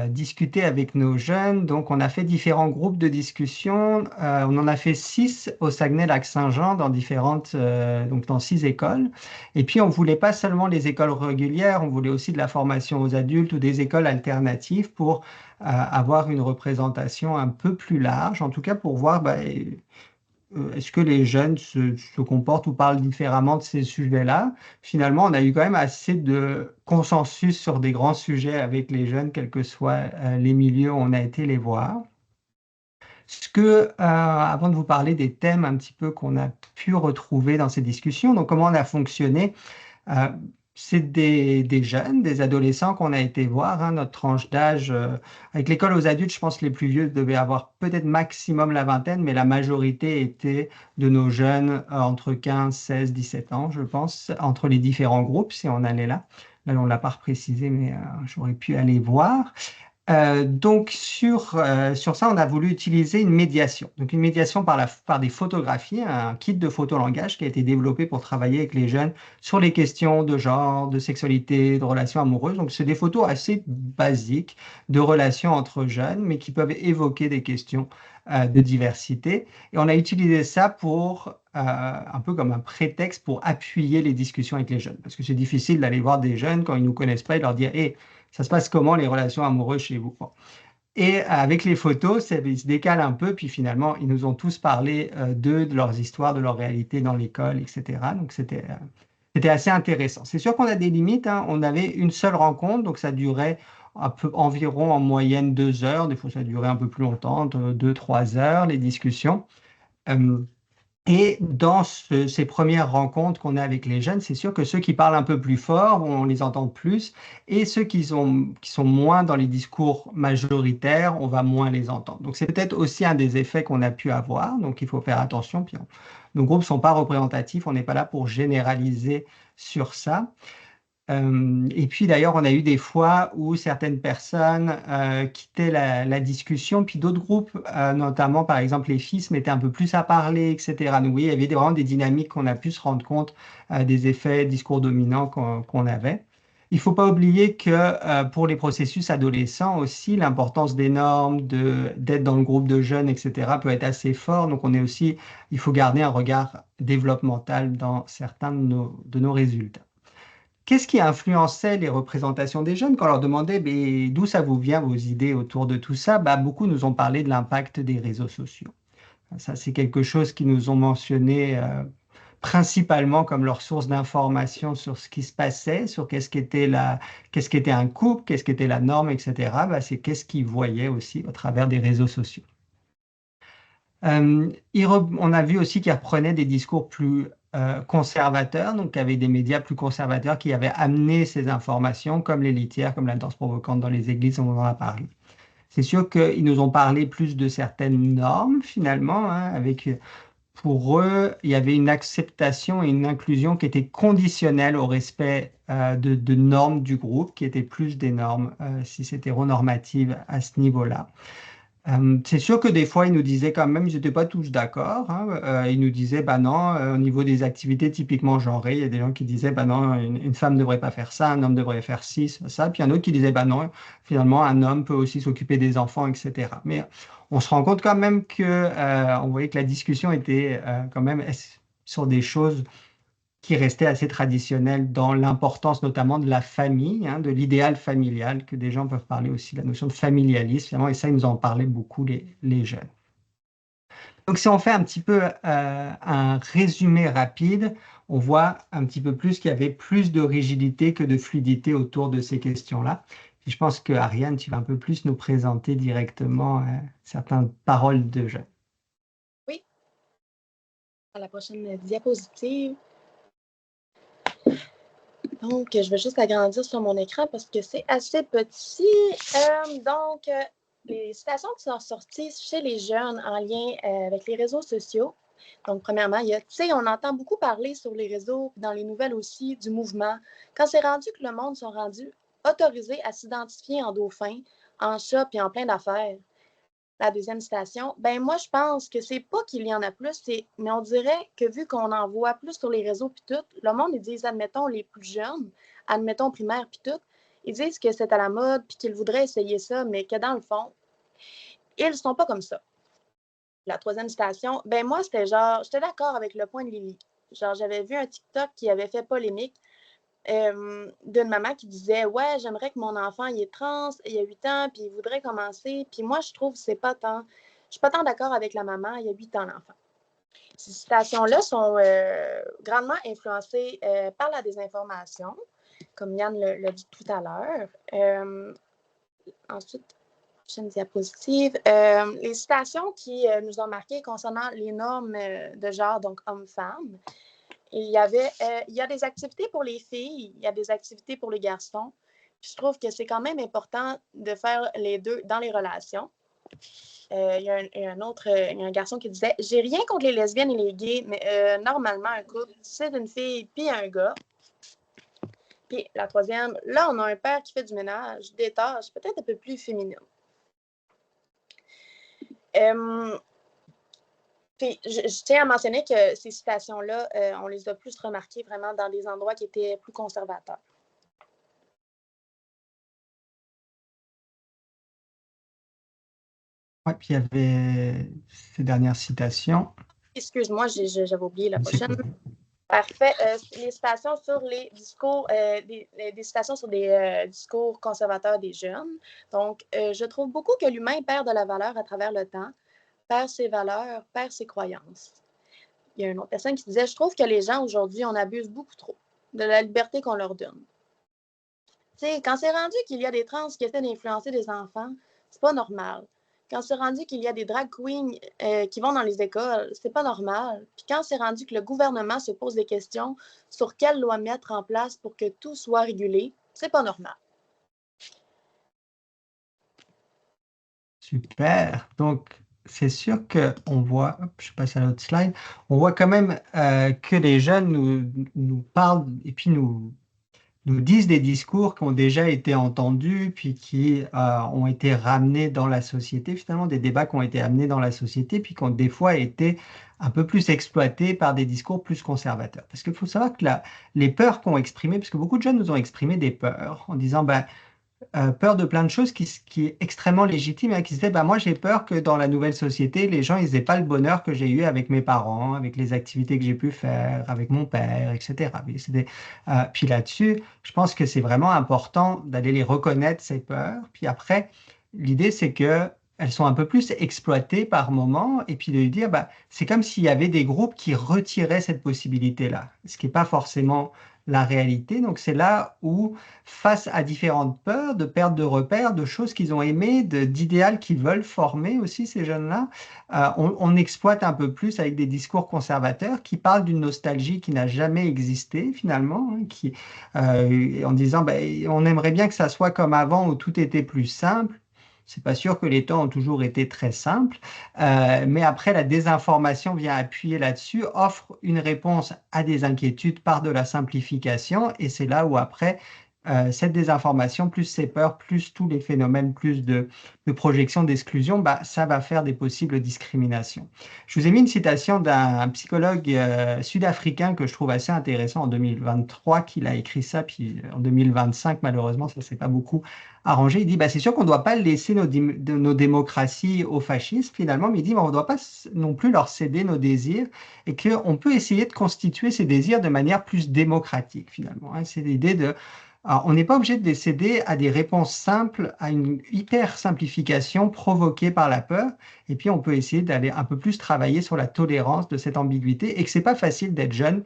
discuter avec nos jeunes? Donc, on a fait différents groupes de discussion. On en a fait 6 au Saguenay-Lac-Saint-Jean donc dans 6 écoles. Et puis, on ne voulait pas seulement les écoles régulières, on voulait aussi de la formation aux adultes ou des écoles alternatives pour avoir une représentation un peu plus large, en tout cas pour voir est-ce que les jeunes se comportent ou parlent différemment de ces sujets-là? Finalement, on a eu quand même assez de consensus sur des grands sujets avec les jeunes, quels que soient les milieux où on a été les voir. Avant de vous parler des thèmes un petit peu qu'on a pu retrouver dans ces discussions, donc comment on a fonctionné, c'est des jeunes, des adolescents qu'on a été voir, hein, notre tranche d'âge. Avec l'école aux adultes, je pense que les plus vieux devaient avoir peut-être maximum la vingtaine, mais la majorité était de nos jeunes entre 15, 16, 17 ans, je pense, entre les différents groupes, si on allait là. Là, on ne l'a pas précisé, mais j'aurais pu aller voir. Donc, sur ça, on a voulu utiliser une médiation. Donc, une médiation par des photographies, un kit de photolangage qui a été développé pour travailler avec les jeunes sur les questions de genre, de sexualité, de relations amoureuses. Donc, c'est des photos assez basiques de relations entre jeunes, mais qui peuvent évoquer des questions de diversité. Et on a utilisé ça pour un peu comme un prétexte pour appuyer les discussions avec les jeunes. Parce que c'est difficile d'aller voir des jeunes quand ils ne nous connaissent pas et leur dire « Hey, ça se passe comment les relations amoureuses chez vous ?» Et avec les photos, ils se décalent un peu, puis finalement, ils nous ont tous parlé d'eux, de leurs histoires, de leur réalité dans l'école, etc. Donc, c'était assez intéressant. C'est sûr qu'on a des limites, hein. On avait une seule rencontre, donc ça durait environ en moyenne 2 heures. Des fois, ça durait un peu plus longtemps, 2-3 heures, les discussions. Et dans ces premières rencontres qu'on a avec les jeunes, c'est sûr que ceux qui parlent un peu plus fort, on les entend plus, et ceux qui sont moins dans les discours majoritaires, on va moins les entendre. Donc c'est peut-être aussi un des effets qu'on a pu avoir, donc il faut faire attention. Puis nos groupes ne sont pas représentatifs, on n'est pas là pour généraliser sur ça. Et puis d'ailleurs, on a eu des fois où certaines personnes quittaient la discussion, puis d'autres groupes, notamment par exemple les filles, se mettaient un peu plus à parler, etc. Donc oui, il y avait vraiment des dynamiques qu'on a pu se rendre compte des effets discours dominants qu'on avait. Il ne faut pas oublier que pour les processus adolescents aussi, l'importance des normes, d'être dans le groupe de jeunes, etc., peut être assez fort. Donc il faut garder un regard développemental dans certains de nos résultats. Qu'est-ce qui influençait les représentations des jeunes? Quand on leur demandait d'où ça vous vient, vos idées autour de tout ça, beaucoup nous ont parlé de l'impact des réseaux sociaux. Ça, c'est quelque chose qu'ils nous ont mentionné principalement comme leur source d'information sur ce qui se passait, sur qu'est-ce qu'était un couple, qu'est-ce qu'était la norme, etc. C'est qu'est-ce qu'ils voyaient aussi au travers des réseaux sociaux. On a vu aussi qu'ils reprenaient des discours plus conservateurs, donc avec des médias plus conservateurs qui avaient amené ces informations, comme les litières, comme la danse provocante dans les églises, on en a parlé. C'est sûr qu'ils nous ont parlé plus de certaines normes, finalement, hein, pour eux, il y avait une acceptation et une inclusion qui étaient conditionnelles au respect de normes du groupe, qui étaient plus des normes cis-hétéronormatives à ce niveau-là. C'est sûr que des fois, ils nous disaient quand même, ils n'étaient pas tous d'accord, hein. Ils nous disaient, bah non, au niveau des activités typiquement genrées, il y a des gens qui disaient, bah non, une femme ne devrait pas faire ça, un homme devrait faire ci, ça. Puis il y en a d'autres qui disaient, bah non, finalement, un homme peut aussi s'occuper des enfants, etc. Mais on se rend compte quand même que, on voyait que la discussion était quand même sur des choses qui restait assez traditionnel dans l'importance notamment de la famille, hein, de l'idéal familial, que des gens peuvent parler aussi de la notion de familialisme, finalement, et ça, ils nous en parlaient beaucoup, les jeunes. Donc, si on fait un petit peu un résumé rapide, on voit un petit peu plus qu'il y avait plus de rigidité que de fluidité autour de ces questions-là. Et je pense que Ariane, tu vas un peu plus nous présenter directement certaines paroles de jeunes. Oui, à la prochaine diapositive. Donc, je vais juste agrandir sur mon écran parce que c'est assez petit. Les citations qui sont sorties chez les jeunes en lien avec les réseaux sociaux. Donc, premièrement, tu sais, on entend beaucoup parler sur les réseaux, dans les nouvelles aussi, du mouvement. Quand c'est rendu que le monde sont rendus autorisés à s'identifier en dauphin, en chat et en plein d'affaires. La deuxième citation, ben moi, je pense que c'est pas qu'il y en a plus, mais on dirait que vu qu'on en voit plus sur les réseaux puis tout, le monde, ils disent, admettons, les plus jeunes, admettons primaire puis tout, ils disent que c'est à la mode puis qu'ils voudraient essayer ça, mais que dans le fond, ils ne sont pas comme ça. La troisième citation, ben moi, c'était genre, j'étais d'accord avec le point de Lily. Genre, j'avais vu un TikTok qui avait fait polémique d'une maman qui disait, ouais, j'aimerais que mon enfant, il est trans, il a 8 ans, puis il voudrait commencer. Puis moi, je trouve que c'est pas tant, je suis pas tant d'accord avec la maman, il a 8 ans, l'enfant. Ces citations-là sont grandement influencées par la désinformation, comme Yann l'a dit tout à l'heure. Ensuite, prochaine diapositive. Les citations qui nous ont marquées concernant les normes de genre, donc homme-femme. Il y a des activités pour les filles, il y a des activités pour les garçons. Puis je trouve que c'est quand même important de faire les deux dans les relations. Il y a un garçon qui disait « J'ai rien contre les lesbiennes et les gays, mais normalement, un couple, c'est une fille puis un gars. » Puis la troisième, là, on a un père qui fait du ménage, des tâches peut-être un peu plus féminines. Puis, je tiens à mentionner que ces citations-là, on les a plus remarquées vraiment dans des endroits qui étaient plus conservateurs. Oui, puis il y avait ces dernières citations. Excuse-moi, j'avais oublié la C'est prochaine. cool. Parfait. Les citations sur les discours, des citations sur des discours conservateurs des jeunes. Donc, je trouve beaucoup que l'humain perd de la valeur à travers le temps, perd ses valeurs, perd ses croyances. Il y a une autre personne qui disait « Je trouve que les gens aujourd'hui, on abuse beaucoup trop de la liberté qu'on leur donne. » Tu sais, quand c'est rendu qu'il y a des trans qui essaient d'influencer des enfants, c'est pas normal. Quand c'est rendu qu'il y a des drag queens qui vont dans les écoles, c'est pas normal. Puis quand c'est rendu que le gouvernement se pose des questions sur quelle loi mettre en place pour que tout soit régulé, c'est pas normal. Super. Donc, c'est sûr qu'on voit, hop, je passe à l'autre slide, on voit quand même que les jeunes nous parlent et puis nous disent des discours qui ont déjà été entendus, puis qui ont été ramenés dans la société, finalement des débats qui ont été amenés dans la société, puis qui ont des fois été un peu plus exploités par des discours plus conservateurs. Parce qu'il faut savoir que les peurs qu'ont exprimées, parce que beaucoup de jeunes nous ont exprimé des peurs en disant, ben, peur de plein de choses qui est extrêmement légitime, hein, qui se disait, bah, moi j'ai peur que dans la nouvelle société, les gens ils n'aient pas le bonheur que j'ai eu avec mes parents, avec les activités que j'ai pu faire, avec mon père, etc. Puis là-dessus, je pense que c'est vraiment important d'aller les reconnaître, ces peurs. Puis après, l'idée c'est que elles sont un peu plus exploitées par moment, et puis de lui dire, bah, c'est comme s'il y avait des groupes qui retiraient cette possibilité-là, ce qui n'est pas forcément la réalité. Donc c'est là où, face à différentes peurs, de perte de repères, de choses qu'ils ont aimées, d'idéal qu'ils veulent former aussi, ces jeunes-là, on exploite un peu plus avec des discours conservateurs qui parlent d'une nostalgie qui n'a jamais existé finalement, hein, en disant ben, on aimerait bien que ça soit comme avant où tout était plus simple. C'est pas sûr que les temps ont toujours été très simples, mais après, la désinformation vient appuyer là-dessus, offre une réponse à des inquiétudes par de la simplification, et c'est là où après, cette désinformation, plus ces peurs, plus tous les phénomènes, plus de projection, d'exclusion, bah, ça va faire des possibles discriminations. Je vous ai mis une citation d'un psychologue sud-africain que je trouve assez intéressant en 2023, qu'il a écrit ça, puis en 2025, malheureusement, ça ne s'est pas beaucoup arrangé. Il dit, bah, c'est sûr qu'on ne doit pas laisser nos démocraties aux fascistes, finalement, mais il dit, bah, on ne doit pas non plus leur céder nos désirs et qu'on peut essayer de constituer ces désirs de manière plus démocratique, finalement. Hein. C'est l'idée de... Alors, on n'est pas obligé de céder à des réponses simples, à une hyper simplification provoquée par la peur. Et puis, on peut essayer d'aller un peu plus travailler sur la tolérance de cette ambiguïté et que c'est pas facile d'être jeune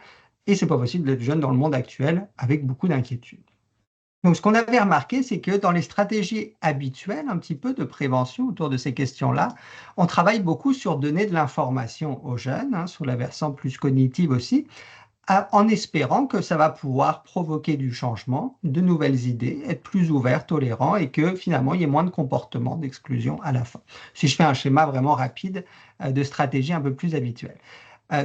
et c'est pas possible d'être jeune dans le monde actuel avec beaucoup d'inquiétudes. Donc, ce qu'on avait remarqué, c'est que dans les stratégies habituelles, un petit peu de prévention autour de ces questions-là, on travaille beaucoup sur donner de l'information aux jeunes, hein, sur la versant plus cognitive aussi, en espérant que ça va pouvoir provoquer du changement, de nouvelles idées, être plus ouvert, tolérant et que finalement il y ait moins de comportements d'exclusion à la fin. Si je fais un schéma vraiment rapide de stratégie un peu plus habituelle.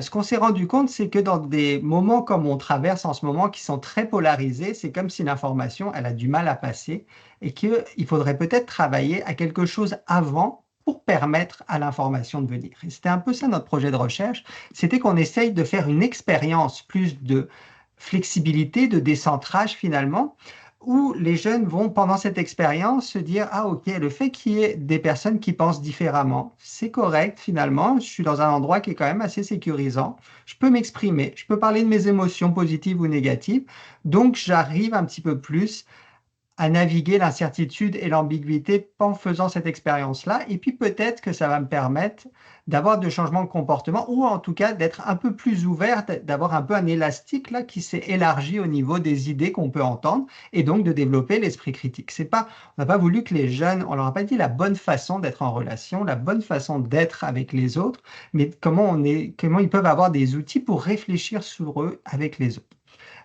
Ce qu'on s'est rendu compte, c'est que dans des moments comme on traverse en ce moment, qui sont très polarisés, c'est comme si l'information, elle a du mal à passer et qu'il faudrait peut-être travailler à quelque chose avant pour permettre à l'information de venir. Et c'était un peu ça notre projet de recherche, c'était qu'on essaye de faire une expérience plus de flexibilité, de décentrage finalement, où les jeunes vont, pendant cette expérience, se dire, ah ok, le fait qu'il y ait des personnes qui pensent différemment, c'est correct finalement, je suis dans un endroit qui est quand même assez sécurisant, je peux m'exprimer, je peux parler de mes émotions positives ou négatives, donc j'arrive un petit peu plus à naviguer l'incertitude et l'ambiguïté en faisant cette expérience-là. Et puis peut-être que ça va me permettre d'avoir de changements de comportement ou en tout cas d'être un peu plus ouvert, d'avoir un peu un élastique là qui s'est élargi au niveau des idées qu'on peut entendre et donc de développer l'esprit critique. C'est pas, on n'a pas voulu que les jeunes, on leur a pas dit la bonne façon d'être en relation, la bonne façon d'être avec les autres, mais comment ils peuvent avoir des outils pour réfléchir sur eux avec les autres.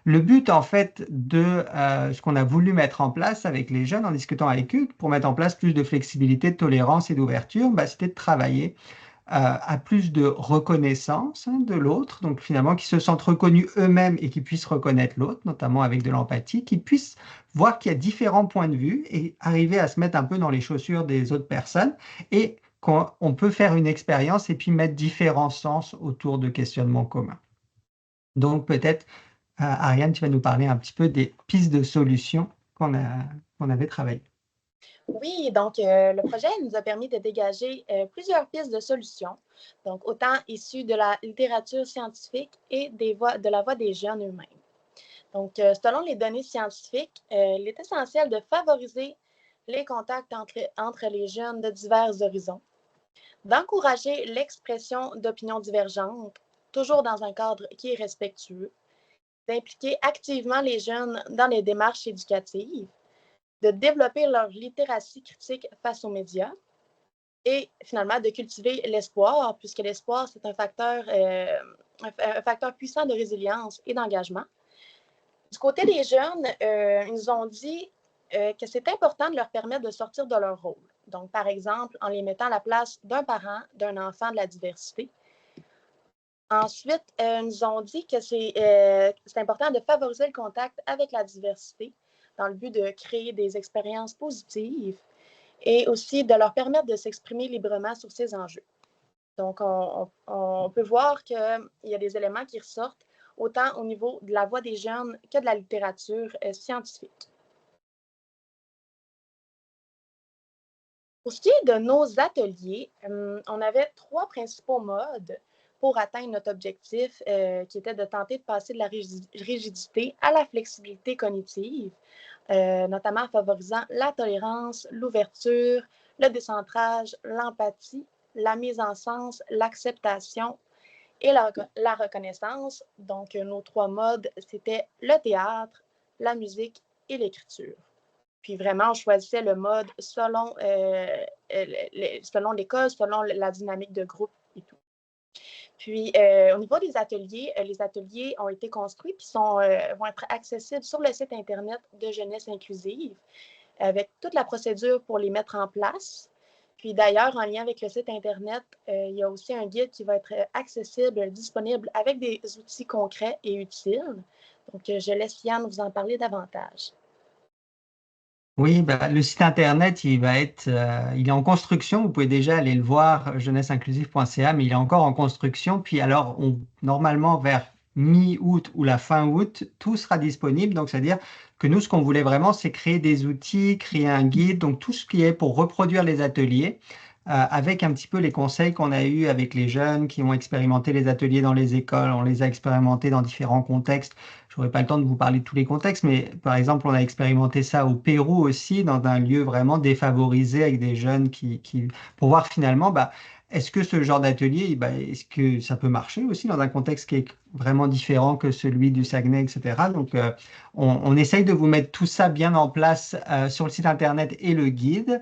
Le but, en fait, de ce qu'on a voulu mettre en place avec les jeunes, en discutant avec eux, pour mettre en place plus de flexibilité, de tolérance et d'ouverture, bah, c'était de travailler à plus de reconnaissance hein, de l'autre, donc finalement qu'ils se sentent reconnus eux-mêmes et qu'ils puissent reconnaître l'autre, notamment avec de l'empathie, qu'ils puissent voir qu'il y a différents points de vue et arriver à se mettre un peu dans les chaussures des autres personnes et qu'on peut faire une expérience et puis mettre différents sens autour de questionnements communs. Donc peut-être Ariane, tu vas nous parler un petit peu des pistes de solutions qu'on avait travaillées. Oui, donc le projet nous a permis de dégager plusieurs pistes de solutions, donc autant issues de la littérature scientifique et de la voix des jeunes eux-mêmes. Donc, selon les données scientifiques, il est essentiel de favoriser les contacts entre les jeunes de divers horizons, d'encourager l'expression d'opinions divergentes, toujours dans un cadre qui est respectueux, d'impliquer activement les jeunes dans les démarches éducatives, de développer leur littératie critique face aux médias et finalement de cultiver l'espoir, puisque l'espoir, c'est un facteur puissant de résilience et d'engagement. Du côté des jeunes, ils nous ont dit que c'est important de leur permettre de sortir de leur rôle. Donc, par exemple, en les mettant à la place d'un parent, d'un enfant de la diversité. Ensuite, ils nous ont dit que c'est important de favoriser le contact avec la diversité dans le but de créer des expériences positives et aussi de leur permettre de s'exprimer librement sur ces enjeux. Donc, on peut voir qu'il y a des éléments qui ressortent autant au niveau de la voix des jeunes que de la littérature scientifique. Pour ce qui est de nos ateliers, on avait 3 principaux modes pour atteindre notre objectif, qui était de tenter de passer de la rigidité à la flexibilité cognitive, notamment en favorisant la tolérance, l'ouverture, le décentrage, l'empathie, la mise en sens, l'acceptation et la reconnaissance. Donc, nos 3 modes, c'était le théâtre, la musique et l'écriture. Puis vraiment, on choisissait le mode selon l'école, selon la dynamique de groupe et tout. Puis, au niveau des ateliers, les ateliers ont été construits puis vont être accessibles sur le site Internet de Jeunesse inclusive avec toute la procédure pour les mettre en place. Puis d'ailleurs, en lien avec le site Internet, il y a aussi un guide qui va être accessible, disponible avec des outils concrets et utiles. Donc, je laisse Yann vous en parler davantage. Oui, bah, le site internet, il est en construction. Vous pouvez déjà aller le voir, jeunesseinclusive.ca, mais il est encore en construction. Puis alors, normalement, vers mi-août ou la fin août, tout sera disponible. Donc, c'est-à-dire que nous, ce qu'on voulait vraiment, c'est créer des outils, créer un guide, donc tout ce qui est pour reproduire les ateliers, avec un petit peu les conseils qu'on a eus avec les jeunes qui ont expérimenté les ateliers dans les écoles. On les a expérimentés dans différents contextes. Je n'aurai pas le temps de vous parler de tous les contextes, mais par exemple, on a expérimenté ça au Pérou aussi, dans un lieu vraiment défavorisé avec des jeunes pour voir finalement, bah, est-ce que ce genre d'atelier, bah, est-ce que ça peut marcher aussi dans un contexte qui est vraiment différent que celui du Saguenay, etc. Donc, on essaye de vous mettre tout ça bien en place sur le site internet et le guide,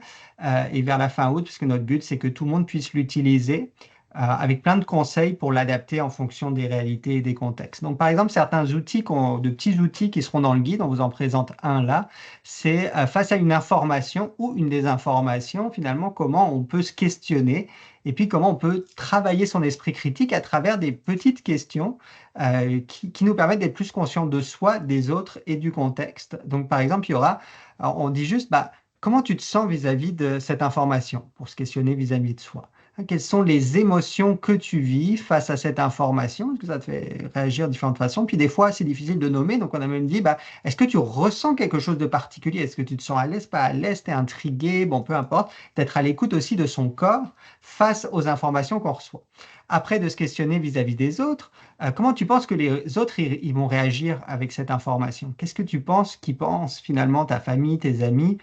et vers la fin août, puisque notre but, c'est que tout le monde puisse l'utiliser avec plein de conseils pour l'adapter en fonction des réalités et des contextes. Donc, par exemple, certains outils, de petits outils qui seront dans le guide, on vous en présente un là, c'est face à une information ou une désinformation, finalement, comment on peut se questionner et puis comment on peut travailler son esprit critique à travers des petites questions qui nous permettent d'être plus conscients de soi, des autres et du contexte. Donc, par exemple, alors, on dit juste, bah, comment tu te sens vis-à-vis de cette information pour se questionner vis-à-vis de soi. Quelles sont les émotions que tu vis face à cette information? Est-ce que ça te fait réagir de différentes façons? Puis des fois, c'est difficile de nommer. Donc, on a même dit, bah, est-ce que tu ressens quelque chose de particulier? Est-ce que tu te sens à l'aise, pas à l'aise? Tu es intrigué? Bon, peu importe. D'être à l'écoute aussi de son corps face aux informations qu'on reçoit. Après, de se questionner vis-à-vis des autres, comment tu penses que les autres ils vont réagir avec cette information? Qu'est-ce que tu penses qu'ils pensent finalement ta famille, tes amis,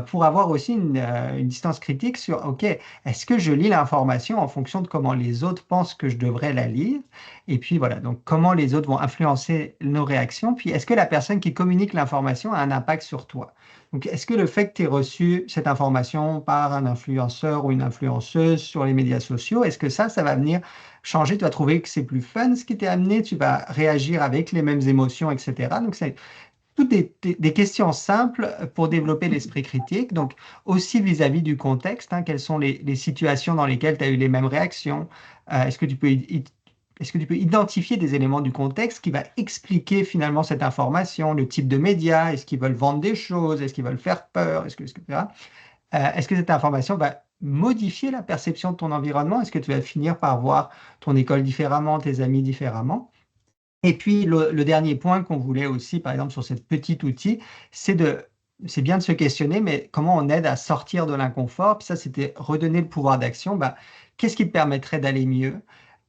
pour avoir aussi une distance critique sur, OK, est-ce que je lis l'information en fonction de comment les autres pensent que je devrais la lire? Et puis voilà, donc comment les autres vont influencer nos réactions? Puis est-ce que la personne qui communique l'information a un impact sur toi? Donc est-ce que le fait que tu aies reçu cette information par un influenceur ou une influenceuse sur les médias sociaux, est-ce que ça va venir changer? Tu vas trouver que c'est plus fun ce qui t'est amené, tu vas réagir avec les mêmes émotions, etc. Donc c'est toutes des questions simples pour développer l'esprit critique. Donc, aussi vis-à-vis du contexte, hein, quelles sont les situations dans lesquelles tu as eu les mêmes réactions? Est-ce que tu peux, est-ce que tu peux identifier des éléments du contexte qui va expliquer finalement cette information, le type de médias? Est-ce qu'ils veulent vendre des choses? Est-ce qu'ils veulent faire peur? Etc. Est-ce que cette information va modifier la perception de ton environnement? Est-ce que tu vas finir par voir ton école différemment, tes amis différemment? Et puis, le dernier point qu'on voulait aussi, par exemple, sur ce petit outil, c'est bien de se questionner, mais comment on aide à sortir de l'inconfort? Puis ça, c'était redonner le pouvoir d'action. Bah, qu'est-ce qui te permettrait d'aller mieux?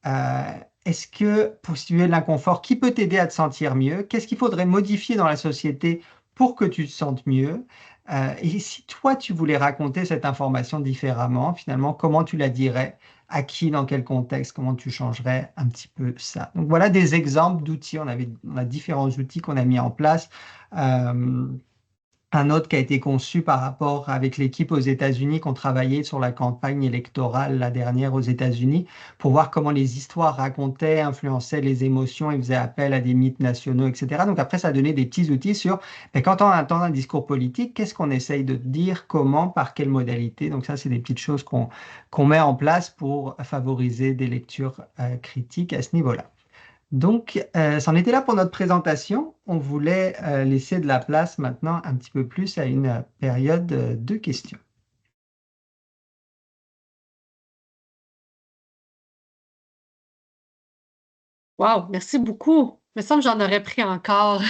Euh, Est-ce que pour situer l'inconfort, qui peut t'aider à te sentir mieux? Qu'est-ce qu'il faudrait modifier dans la société pour que tu te sentes mieux? Et si toi, tu voulais raconter cette information différemment, finalement, comment tu la dirais? À qui, dans quel contexte, comment tu changerais un petit peu ça. Donc voilà des exemples d'outils. On a différents outils qu'on a mis en place. Euh, un autre qui a été conçu par rapport avec l'équipe aux États-Unis qui ont travaillé sur la campagne électorale la dernière aux États-Unis pour voir comment les histoires racontaient, influençaient les émotions et faisaient appel à des mythes nationaux, etc. Donc après, ça a donné des petits outils sur quand on entend un discours politique, qu'est-ce qu'on essaye de dire, comment, par quelle modalité. Donc ça, c'est des petites choses qu'on met en place pour favoriser des lectures critiques à ce niveau-là. Donc, c'en était là pour notre présentation. On voulait laisser de la place maintenant un petit peu plus à une période de questions. Wow, merci beaucoup. Il me semble que j'en aurais pris encore.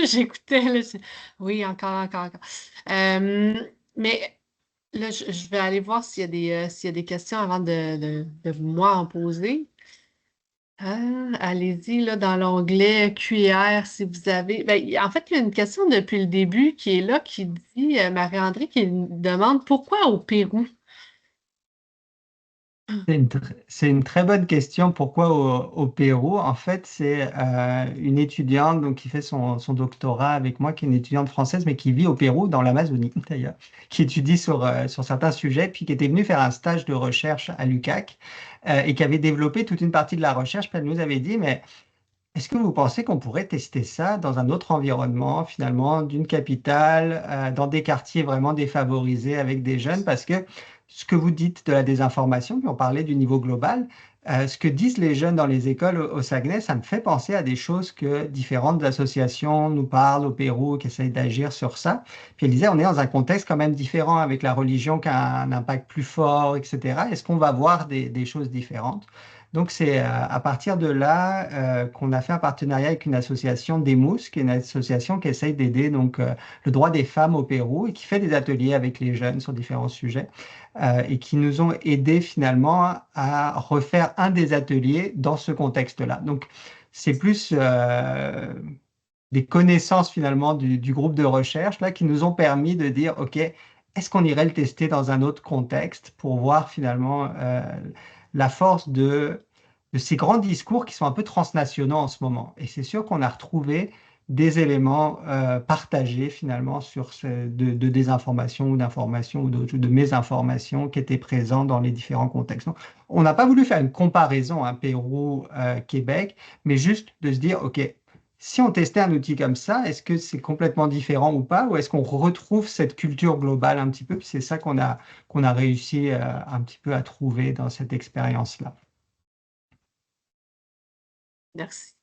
J'écoutais, là, oui, encore. Mais là, je vais aller voir s'il y a des questions avant de moi en poser. Allez-y, là, dans l'onglet QR, si vous avez. Ben, en fait, il y a une question depuis le début qui est là, qui dit, Marie-André, qui demande pourquoi au Pérou? C'est une très bonne question. Pourquoi au Pérou? En fait, c'est une étudiante donc, qui fait son doctorat avec moi, qui est une étudiante française, mais qui vit au Pérou, dans l'Amazonie d'ailleurs, qui étudie sur certains sujets, puis qui était venue faire un stage de recherche à l'UQAC et qui avait développé toute une partie de la recherche. Puis elle nous avait dit, mais est-ce que vous pensez qu'on pourrait tester ça dans un autre environnement, finalement, d'une capitale, dans des quartiers vraiment défavorisés avec des jeunes? Parce que ce que vous dites de la désinformation, puis on parlait du niveau global, Ce que disent les jeunes dans les écoles au Saguenay, ça me fait penser à des choses que différentes associations nous parlent au Pérou, qui essayent d'agir sur ça. Puis elle disait, on est dans un contexte quand même différent avec la religion qui a un impact plus fort, etc. Est-ce qu'on va voir des choses différentes? Donc c'est à partir de là qu'on a fait un partenariat avec une association d'Emous, qui est une association qui essaye d'aider donc le droit des femmes au Pérou et qui fait des ateliers avec les jeunes sur différents sujets et qui nous ont aidés finalement à refaire un des ateliers dans ce contexte-là. Donc c'est plus des connaissances finalement du groupe de recherche là qui nous ont permis de dire OK, est-ce qu'on irait le tester dans un autre contexte pour voir finalement la force de ces grands discours qui sont un peu transnationaux en ce moment. Et c'est sûr qu'on a retrouvé des éléments partagés finalement sur de désinformation ou d'information ou de mésinformation qui étaient présents dans les différents contextes. Donc, on n'a pas voulu faire une comparaison à Pérou-Québec, mais juste de se dire, OK, si on testait un outil comme ça, est-ce que c'est complètement différent ou pas? Ou est-ce qu'on retrouve cette culture globale un petit peu? Puis c'est ça qu'on a réussi un petit peu à trouver dans cette expérience-là. Merci.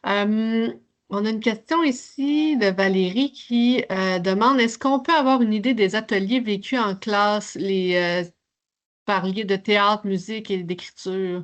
On a une question ici de Valérie qui demande, est-ce qu'on peut avoir une idée des ateliers vécus en classe, les parliers de théâtre, musique et d'écriture?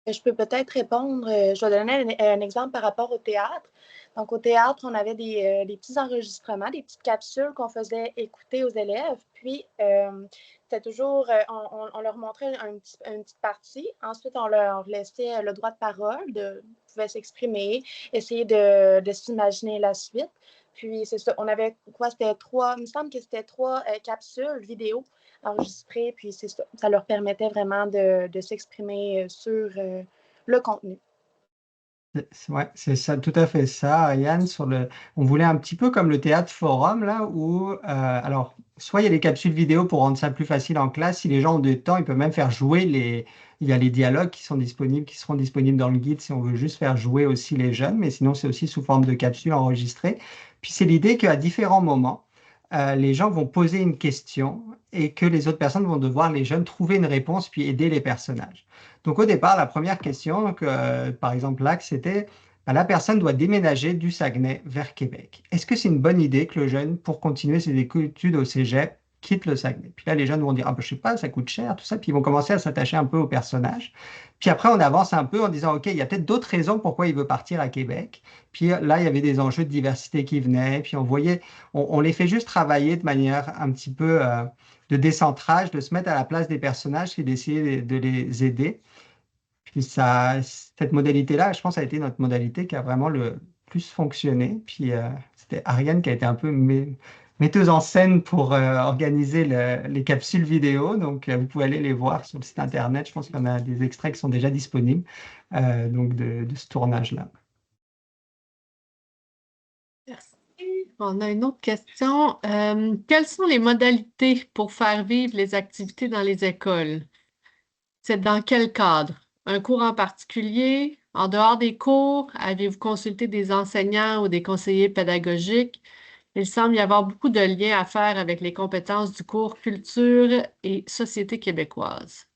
Je peux peut-être répondre. Je vais donner un exemple par rapport au théâtre. Donc, au théâtre, on avait des petits enregistrements, des petites capsules qu'on faisait écouter aux élèves. Puis, c'était toujours, on leur montrait une petite partie. Ensuite, on leur laissait le droit de parole, ils pouvaient s'exprimer, essayer de s'imaginer la suite. Puis, c'est ça, on avait quoi? C'était il me semble que c'était 3 capsules vidéo enregistrées. Puis, c'est ça, ça leur permettait vraiment de s'exprimer sur le contenu. Ouais, c'est ça, tout à fait ça, Ariane. On voulait un petit peu comme le théâtre forum, là, où, alors, soit il y a des capsules vidéo pour rendre ça plus facile en classe. Si les gens ont du temps, ils peuvent même faire jouer il y a les dialogues qui sont disponibles, qui seront disponibles dans le guide si on veut juste faire jouer aussi les jeunes, mais sinon, c'est aussi sous forme de capsules enregistrées. Puis c'est l'idée qu'à différents moments, les gens vont poser une question et que les autres personnes vont devoir, les jeunes, trouver une réponse puis aider les personnages. Donc au départ, la première question, par exemple là, c'était la personne doit déménager du Saguenay vers Québec. Est-ce que c'est une bonne idée que le jeune, pour continuer ses études au cégep, quitte le Saguenay? Puis là, les jeunes vont dire, ah, ben, je sais pas, ça coûte cher, tout ça. Puis ils vont commencer à s'attacher un peu au personnage. Puis après, on avance un peu en disant, OK, il y a peut-être d'autres raisons pourquoi il veut partir à Québec. Puis là, il y avait des enjeux de diversité qui venaient. Puis on voyait, on les fait juste travailler de manière un petit peu de décentrage, de se mettre à la place des personnages et d'essayer de les aider. Puis cette modalité-là, je pense, a été notre modalité qui a vraiment le plus fonctionné. Puis c'était Ariane qui a été un peu metteuse en scène pour organiser les capsules vidéo. Donc vous pouvez aller les voir sur le site internet. Je pense qu'on a des extraits qui sont déjà disponibles donc de ce tournage-là. Merci. On a une autre question. Quelles sont les modalités pour faire vivre les activités dans les écoles? C'est dans quel cadre? Un cours en particulier? En dehors des cours? Avez-vous consulté des enseignants ou des conseillers pédagogiques? Il semble y avoir beaucoup de liens à faire avec les compétences du cours Culture et Société québécoise.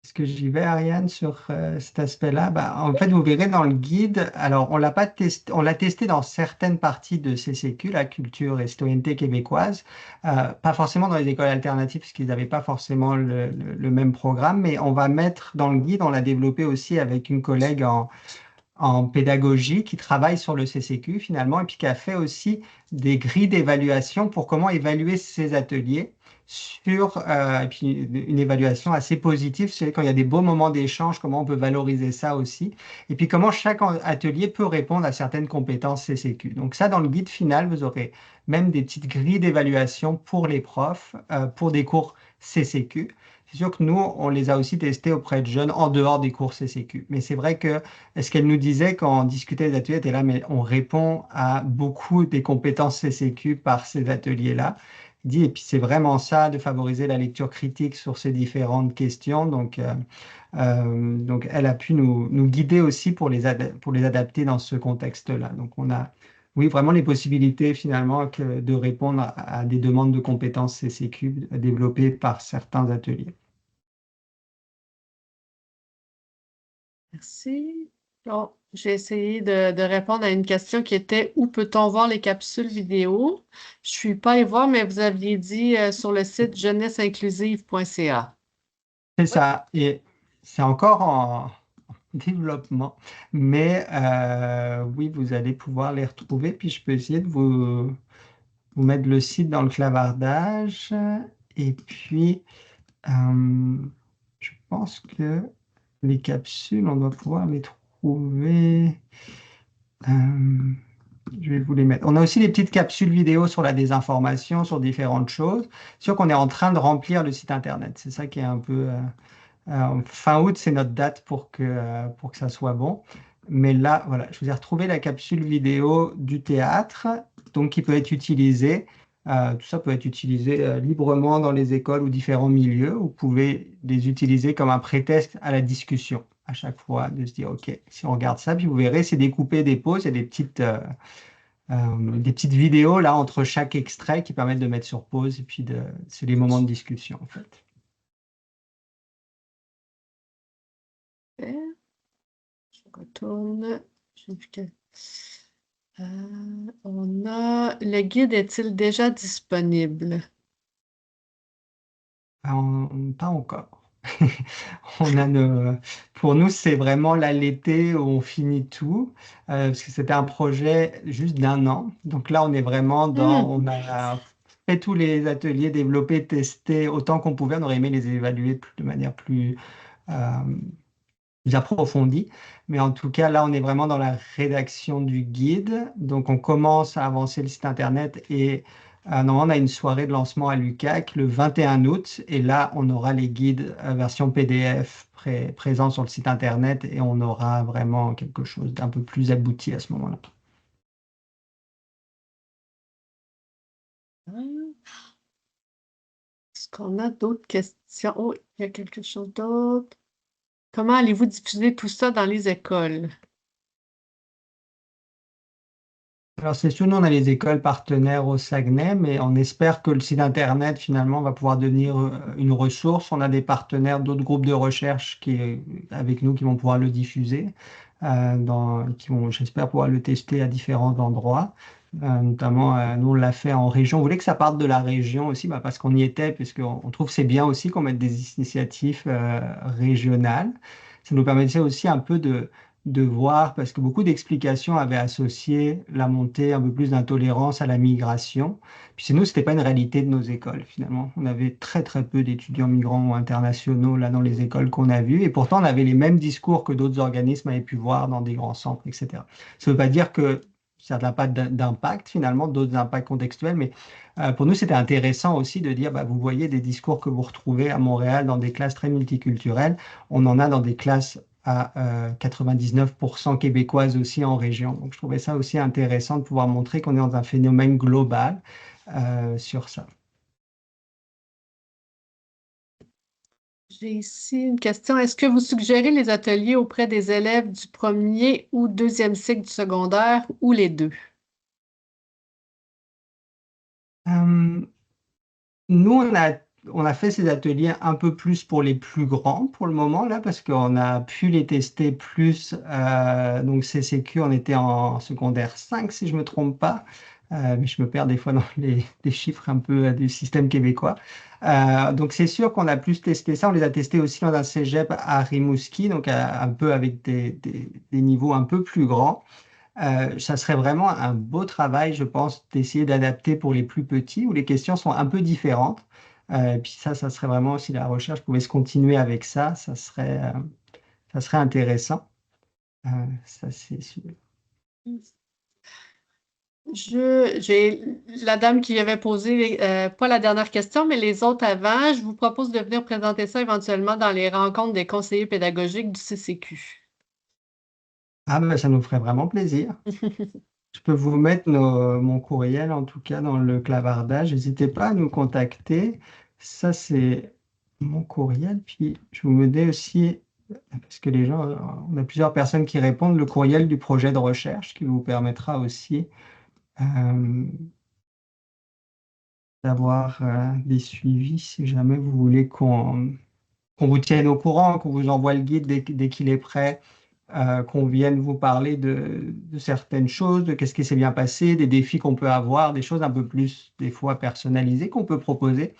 Est-ce que j'y vais, Ariane, sur cet aspect-là? Ben, en fait, vous verrez dans le guide, alors on l'a pas testé, on l'a testé dans certaines parties de CCQ, la culture et citoyenneté québécoise, pas forcément dans les écoles alternatives, parce qu'ils n'avaient pas forcément le même programme, mais on va mettre dans le guide, on l'a développé aussi avec une collègue en pédagogie qui travaille sur le CCQ finalement, et puis qui a fait aussi des grilles d'évaluation pour comment évaluer ces ateliers et puis une évaluation assez positive, c'est quand il y a des beaux moments d'échange, comment on peut valoriser ça aussi, et puis comment chaque atelier peut répondre à certaines compétences CCQ. Donc ça, dans le guide final, vous aurez même des petites grilles d'évaluation pour les profs, pour des cours CCQ. C'est sûr que nous, on les a aussi testés auprès de jeunes en dehors des cours CCQ. Mais c'est vrai que ce qu'elle nous disait quand on discutait des ateliers, était là, mais on répond à beaucoup des compétences CCQ par ces ateliers-là. Et puis c'est vraiment ça, de favoriser la lecture critique sur ces différentes questions. Donc elle a pu nous guider aussi pour les adapter dans ce contexte-là. Donc on a, oui, vraiment les possibilités finalement de répondre à des demandes de compétences CCQ développées par certains ateliers. Merci. Bon, j'ai essayé de répondre à une question qui était où peut-on voir les capsules vidéo? Je ne suis pas allée voir, mais vous aviez dit sur le site jeunesseinclusive.ca. C'est Oui. ça. Et c'est encore en développement. Mais oui, vous allez pouvoir les retrouver. Puis je peux essayer de vous mettre le site dans le clavardage. Et puis, je pense que les capsules, on doit pouvoir les trouver. Euh, je vais vous les mettre. On a aussi des petites capsules vidéo sur la désinformation, sur différentes choses. C'est sûr qu'on est en train de remplir le site Internet. C'est ça qui est un peu... fin août, c'est notre date pour que ça soit bon. Mais là, voilà, je vous ai retrouvé la capsule vidéo du théâtre, donc qui peut être utilisée. Tout ça peut être utilisé librement dans les écoles ou différents milieux. Vous pouvez les utiliser comme un prétexte à la discussion à chaque fois, de se dire, OK, si on regarde ça, puis vous verrez, c'est découpé des pauses, il y a des petites vidéos là entre chaque extrait qui permettent de mettre sur pause, et puis c'est les moments de discussion en fait. Je retourne. J'ai vu que... on a... Le guide est-il déjà disponible? Pas encore. On a pour nous, c'est vraiment là l'été où on finit tout, parce que c'était un projet juste d'un an. Donc là, on est vraiment on a fait tous les ateliers, développé, testé autant qu'on pouvait. On aurait aimé les évaluer de manière euh, plus approfondie. Mais en tout cas, là, on est vraiment dans la rédaction du guide. Donc, on commence à avancer le site Internet et normalement, on a une soirée de lancement à l'UQAC le 21 août. Et là, on aura les guides version PDF présents sur le site Internet et on aura vraiment quelque chose d'un peu plus abouti à ce moment-là. Est-ce qu'on a d'autres questions? Oh, il y a quelque chose d'autre. Comment allez-vous diffuser tout ça dans les écoles? Alors, c'est sûr, nous, on a les écoles partenaires au Saguenay, mais on espère que le site Internet, finalement, va pouvoir devenir une ressource. On a des partenaires d'autres groupes de recherche avec nous qui vont pouvoir le diffuser, qui vont, j'espère, pouvoir le tester à différents endroits. Notamment, nous, on l'a fait en région. On voulait que ça parte de la région aussi, parce qu'on y était, puisqu'on trouve que c'est bien aussi qu'on mette des initiatives régionales. Ça nous permettait aussi un peu de voir, parce que beaucoup d'explications avaient associé la montée un peu plus d'intolérance à la migration. Puis chez nous, ce n'était pas une réalité de nos écoles, finalement. On avait très, très peu d'étudiants migrants ou internationaux là dans les écoles qu'on a vues. Et pourtant, on avait les mêmes discours que d'autres organismes avaient pu voir dans des grands centres, etc. Ça ne veut pas dire que ça n'a pas d'impact, finalement, d'autres impacts contextuels, mais pour nous, c'était intéressant aussi de dire, vous voyez des discours que vous retrouvez à Montréal dans des classes très multiculturelles, on en a dans des classes à 99% québécoises aussi en région. Donc, je trouvais ça aussi intéressant de pouvoir montrer qu'on est dans un phénomène global sur ça. J'ai ici une question. Est-ce que vous suggérez les ateliers auprès des élèves du premier ou deuxième cycle du secondaire ou les deux? Nous, on a fait ces ateliers un peu plus pour les plus grands pour le moment, là, parce qu'on a pu les tester plus. Donc, CCQ, on était en secondaire 5, si je ne me trompe pas. Mais je me perds des fois dans les chiffres un peu du système québécois. Donc, c'est sûr qu'on a plus testé ça. On les a testés aussi dans un cégep à Rimouski, donc un peu avec des niveaux un peu plus grands. Ça serait vraiment un beau travail, je pense, d'essayer d'adapter pour les plus petits où les questions sont un peu différentes. Et puis ça serait vraiment, si la recherche pouvait se continuer avec ça, ça serait intéressant. Ça, c'est sûr. J'ai la dame qui avait posé, pas la dernière question, mais les autres avant. Je vous propose de venir présenter ça éventuellement dans les rencontres des conseillers pédagogiques du CCQ. Ah, ben, ça nous ferait vraiment plaisir. Je peux vous mettre mon courriel, en tout cas, dans le clavardage. N'hésitez pas à nous contacter. Ça, c'est mon courriel. Puis, je vous mets aussi, parce que les gens, on a plusieurs personnes qui répondent, le courriel du projet de recherche qui vous permettra aussi d'avoir des suivis si jamais vous voulez qu'on vous tienne au courant, qu'on vous envoie le guide dès qu'il est prêt. qu'on vienne vous parler de certaines choses, de qu'est-ce qui s'est bien passé, des défis qu'on peut avoir, des choses un peu plus, des fois, personnalisées qu'on peut proposer.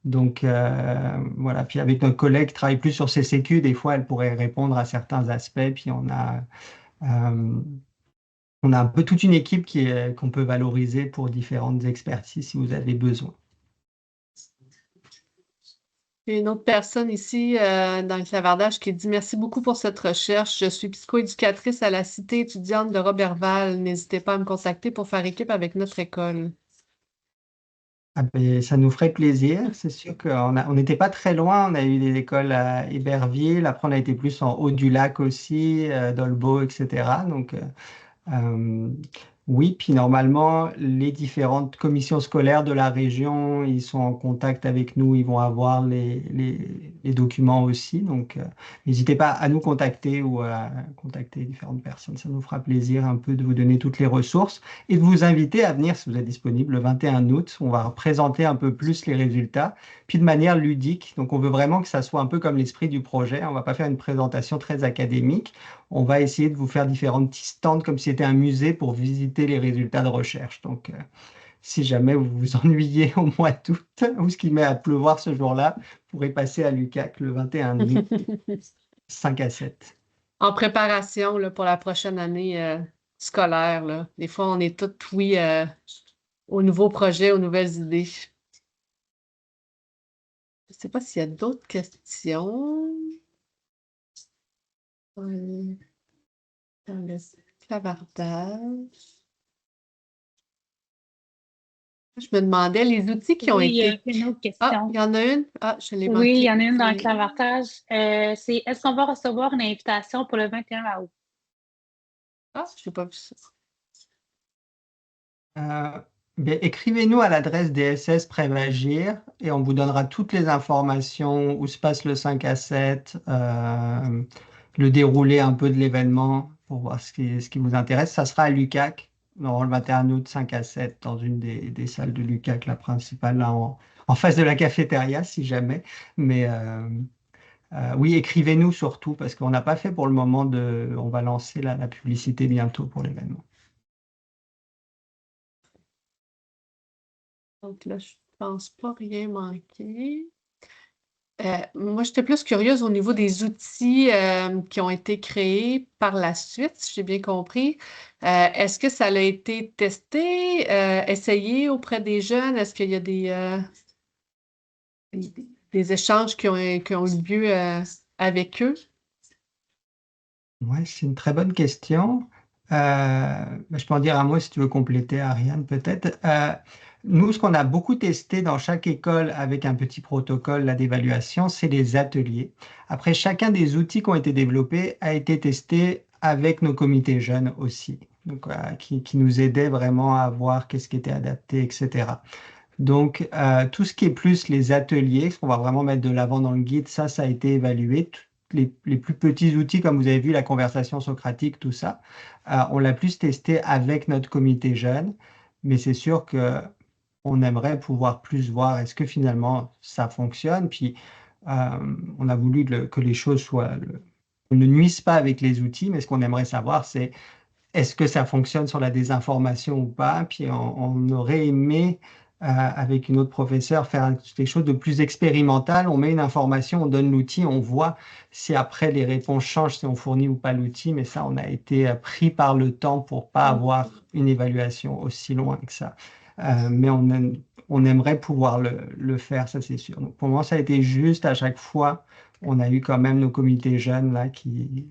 Donc, voilà. Puis avec notre collègue qui travaille plus sur CCQ, des fois, elle pourrait répondre à certains aspects. Puis on a un peu toute une équipe qu'on peut valoriser pour différentes expertises si vous avez besoin. Il y a une autre personne ici dans le clavardage qui dit merci beaucoup pour cette recherche. Je suis psychoéducatrice à la cité étudiante de Roberval. N'hésitez pas à me contacter pour faire équipe avec notre école. Ah ben, ça nous ferait plaisir. C'est sûr qu'on n'était pas très loin. On a eu des écoles à Héberville. Après, on a été plus en haut du lac aussi, Dolbeau, etc. Donc, oui, puis normalement, les différentes commissions scolaires de la région, ils sont en contact avec nous, ils vont avoir les documents aussi. Donc, n'hésitez pas à nous contacter ou à contacter différentes personnes. Ça nous fera plaisir un peu de vous donner toutes les ressources et de vous inviter à venir, si vous êtes disponible, le 21 août. On va présenter un peu plus les résultats, puis de manière ludique. Donc, on veut vraiment que ça soit un peu comme l'esprit du projet. On ne va pas faire une présentation très académique. On va essayer de vous faire différents petits stands comme si c'était un musée pour visiter les résultats de recherche. Donc, si jamais vous vous ennuyez au mois d'août ou ce qui met à pleuvoir ce jour-là, vous pourrez passer à l'UQAC le 21 août, 5 à 7. En préparation là, pour la prochaine année scolaire, là. Des fois, on est tous oui aux nouveaux projets, aux nouvelles idées. Je ne sais pas s'il y a d'autres questions. Dans le clavardage. Je me demandais les outils qui ont Oui, il y a été. une autre Ah, question. il y en a une? Ah, je l'ai Oui, il y manquée. en a une dans le clavardage. C'est est-ce qu'on va recevoir une invitation pour le 21 août? Ah, je n'ai pas vu ça. Bien, écrivez-nous à l'adresse DSS Prévagir et on vous donnera toutes les informations, où se passe le 5 à 7, le déroulé un peu de l'événement pour voir ce qui vous intéresse. Ça sera à l'UQAC, le 21 août, 5 à 7, dans une des salles de l'UQAC, la principale, là, en face de la cafétéria, si jamais. Mais oui, écrivez-nous surtout, parce qu'on n'a pas fait pour le moment on va lancer la publicité bientôt pour l'événement. Donc là, je ne pense pas rien manquer. Moi, j'étais plus curieuse au niveau des outils qui ont été créés par la suite, si j'ai bien compris. Est-ce que ça a été testé, essayé auprès des jeunes? Est-ce qu'il y a des échanges qui ont eu lieu avec eux? Oui, c'est une très bonne question. Je peux en dire un mot si tu veux compléter, Ariane, peut-être. Nous, ce qu'on a beaucoup testé dans chaque école avec un petit protocole là, d'évaluation, c'est les ateliers. Après, chacun des outils qui ont été développés a été testé avec nos comités jeunes aussi, donc, qui nous aidaient vraiment à voir qu'est-ce qui était adapté, etc. Donc, tout ce qui est plus les ateliers, ce qu'on va vraiment mettre de l'avant dans le guide, ça a été évalué. Les plus petits outils, comme vous avez vu, la conversation socratique, tout ça, on l'a plus testé avec notre comité jeune, mais c'est sûr qu'on aimerait pouvoir plus voir est-ce que finalement ça fonctionne. Puis, on a voulu que les choses on ne nuise pas avec les outils, mais ce qu'on aimerait savoir, c'est est-ce que ça fonctionne sur la désinformation ou pas? Puis on aurait aimé, avec une autre professeure, faire quelque chose de plus expérimental. On met une information, on donne l'outil, on voit si après les réponses changent, si on fournit ou pas l'outil. Mais ça, on a été pris par le temps pour pas avoir une évaluation aussi loin que ça. Mais on aimerait pouvoir le faire, ça c'est sûr. Donc, pour moi, ça a été juste à chaque fois. On a eu quand même nos comités jeunes là qui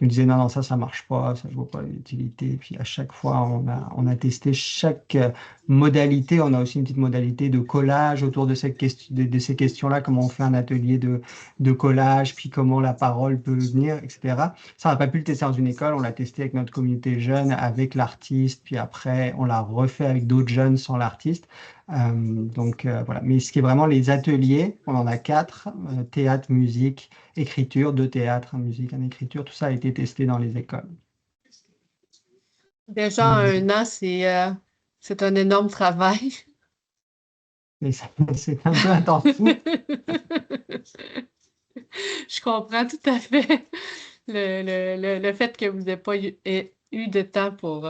nous disaient non, ça marche pas, ça ne vaut pas l'utilité. Puis à chaque fois, on a testé chaque modalité. On a aussi une petite modalité de collage autour de ces questions-là, comment on fait un atelier de collage, puis comment la parole peut venir, etc. Ça, on n'a pas pu le tester dans une école, on l'a testé avec notre communauté jeune, avec l'artiste, puis après, on l'a refait avec d'autres jeunes sans l'artiste. Donc voilà, mais ce qui est vraiment les ateliers, on en a 4, théâtre, musique, écriture, 2 théâtres, musique, en écriture, tout ça a été testé dans les écoles. Déjà un an, c'est un énorme travail. Mais c'est un peu intensif. Je comprends tout à fait. le fait que vous n'ayez pas eu de temps pour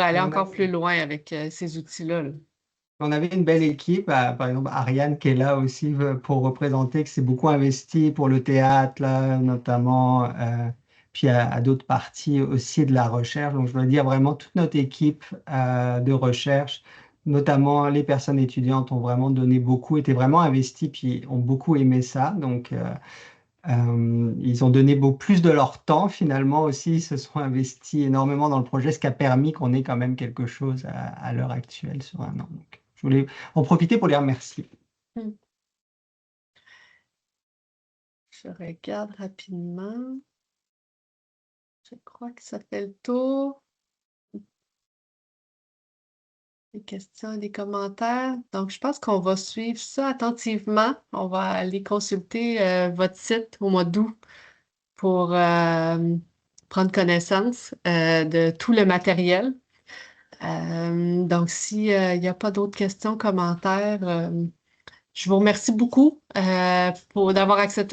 aller encore plus loin avec ces outils-là. Là. On avait une belle équipe, par exemple Ariane qui est là aussi pour représenter, que c'est beaucoup investi pour le théâtre, là, notamment, puis à d'autres parties aussi de la recherche. Donc je dois dire vraiment toute notre équipe de recherche, notamment les personnes étudiantes ont vraiment donné beaucoup, étaient vraiment investies, puis ont beaucoup aimé ça. Donc ils ont donné plus de leur temps finalement aussi, ils se sont investis énormément dans le projet, ce qui a permis qu'on ait quand même quelque chose à l'heure actuelle sur un an. Donc, je voulais en profiter pour les remercier. Je regarde rapidement. Je crois que ça fait le tour. Des questions, des commentaires. Donc, je pense qu'on va suivre ça attentivement. On va aller consulter votre site au mois d'août pour prendre connaissance de tout le matériel. Donc, s'il n'y a pas d'autres questions, commentaires, je vous remercie beaucoup d'avoir accepté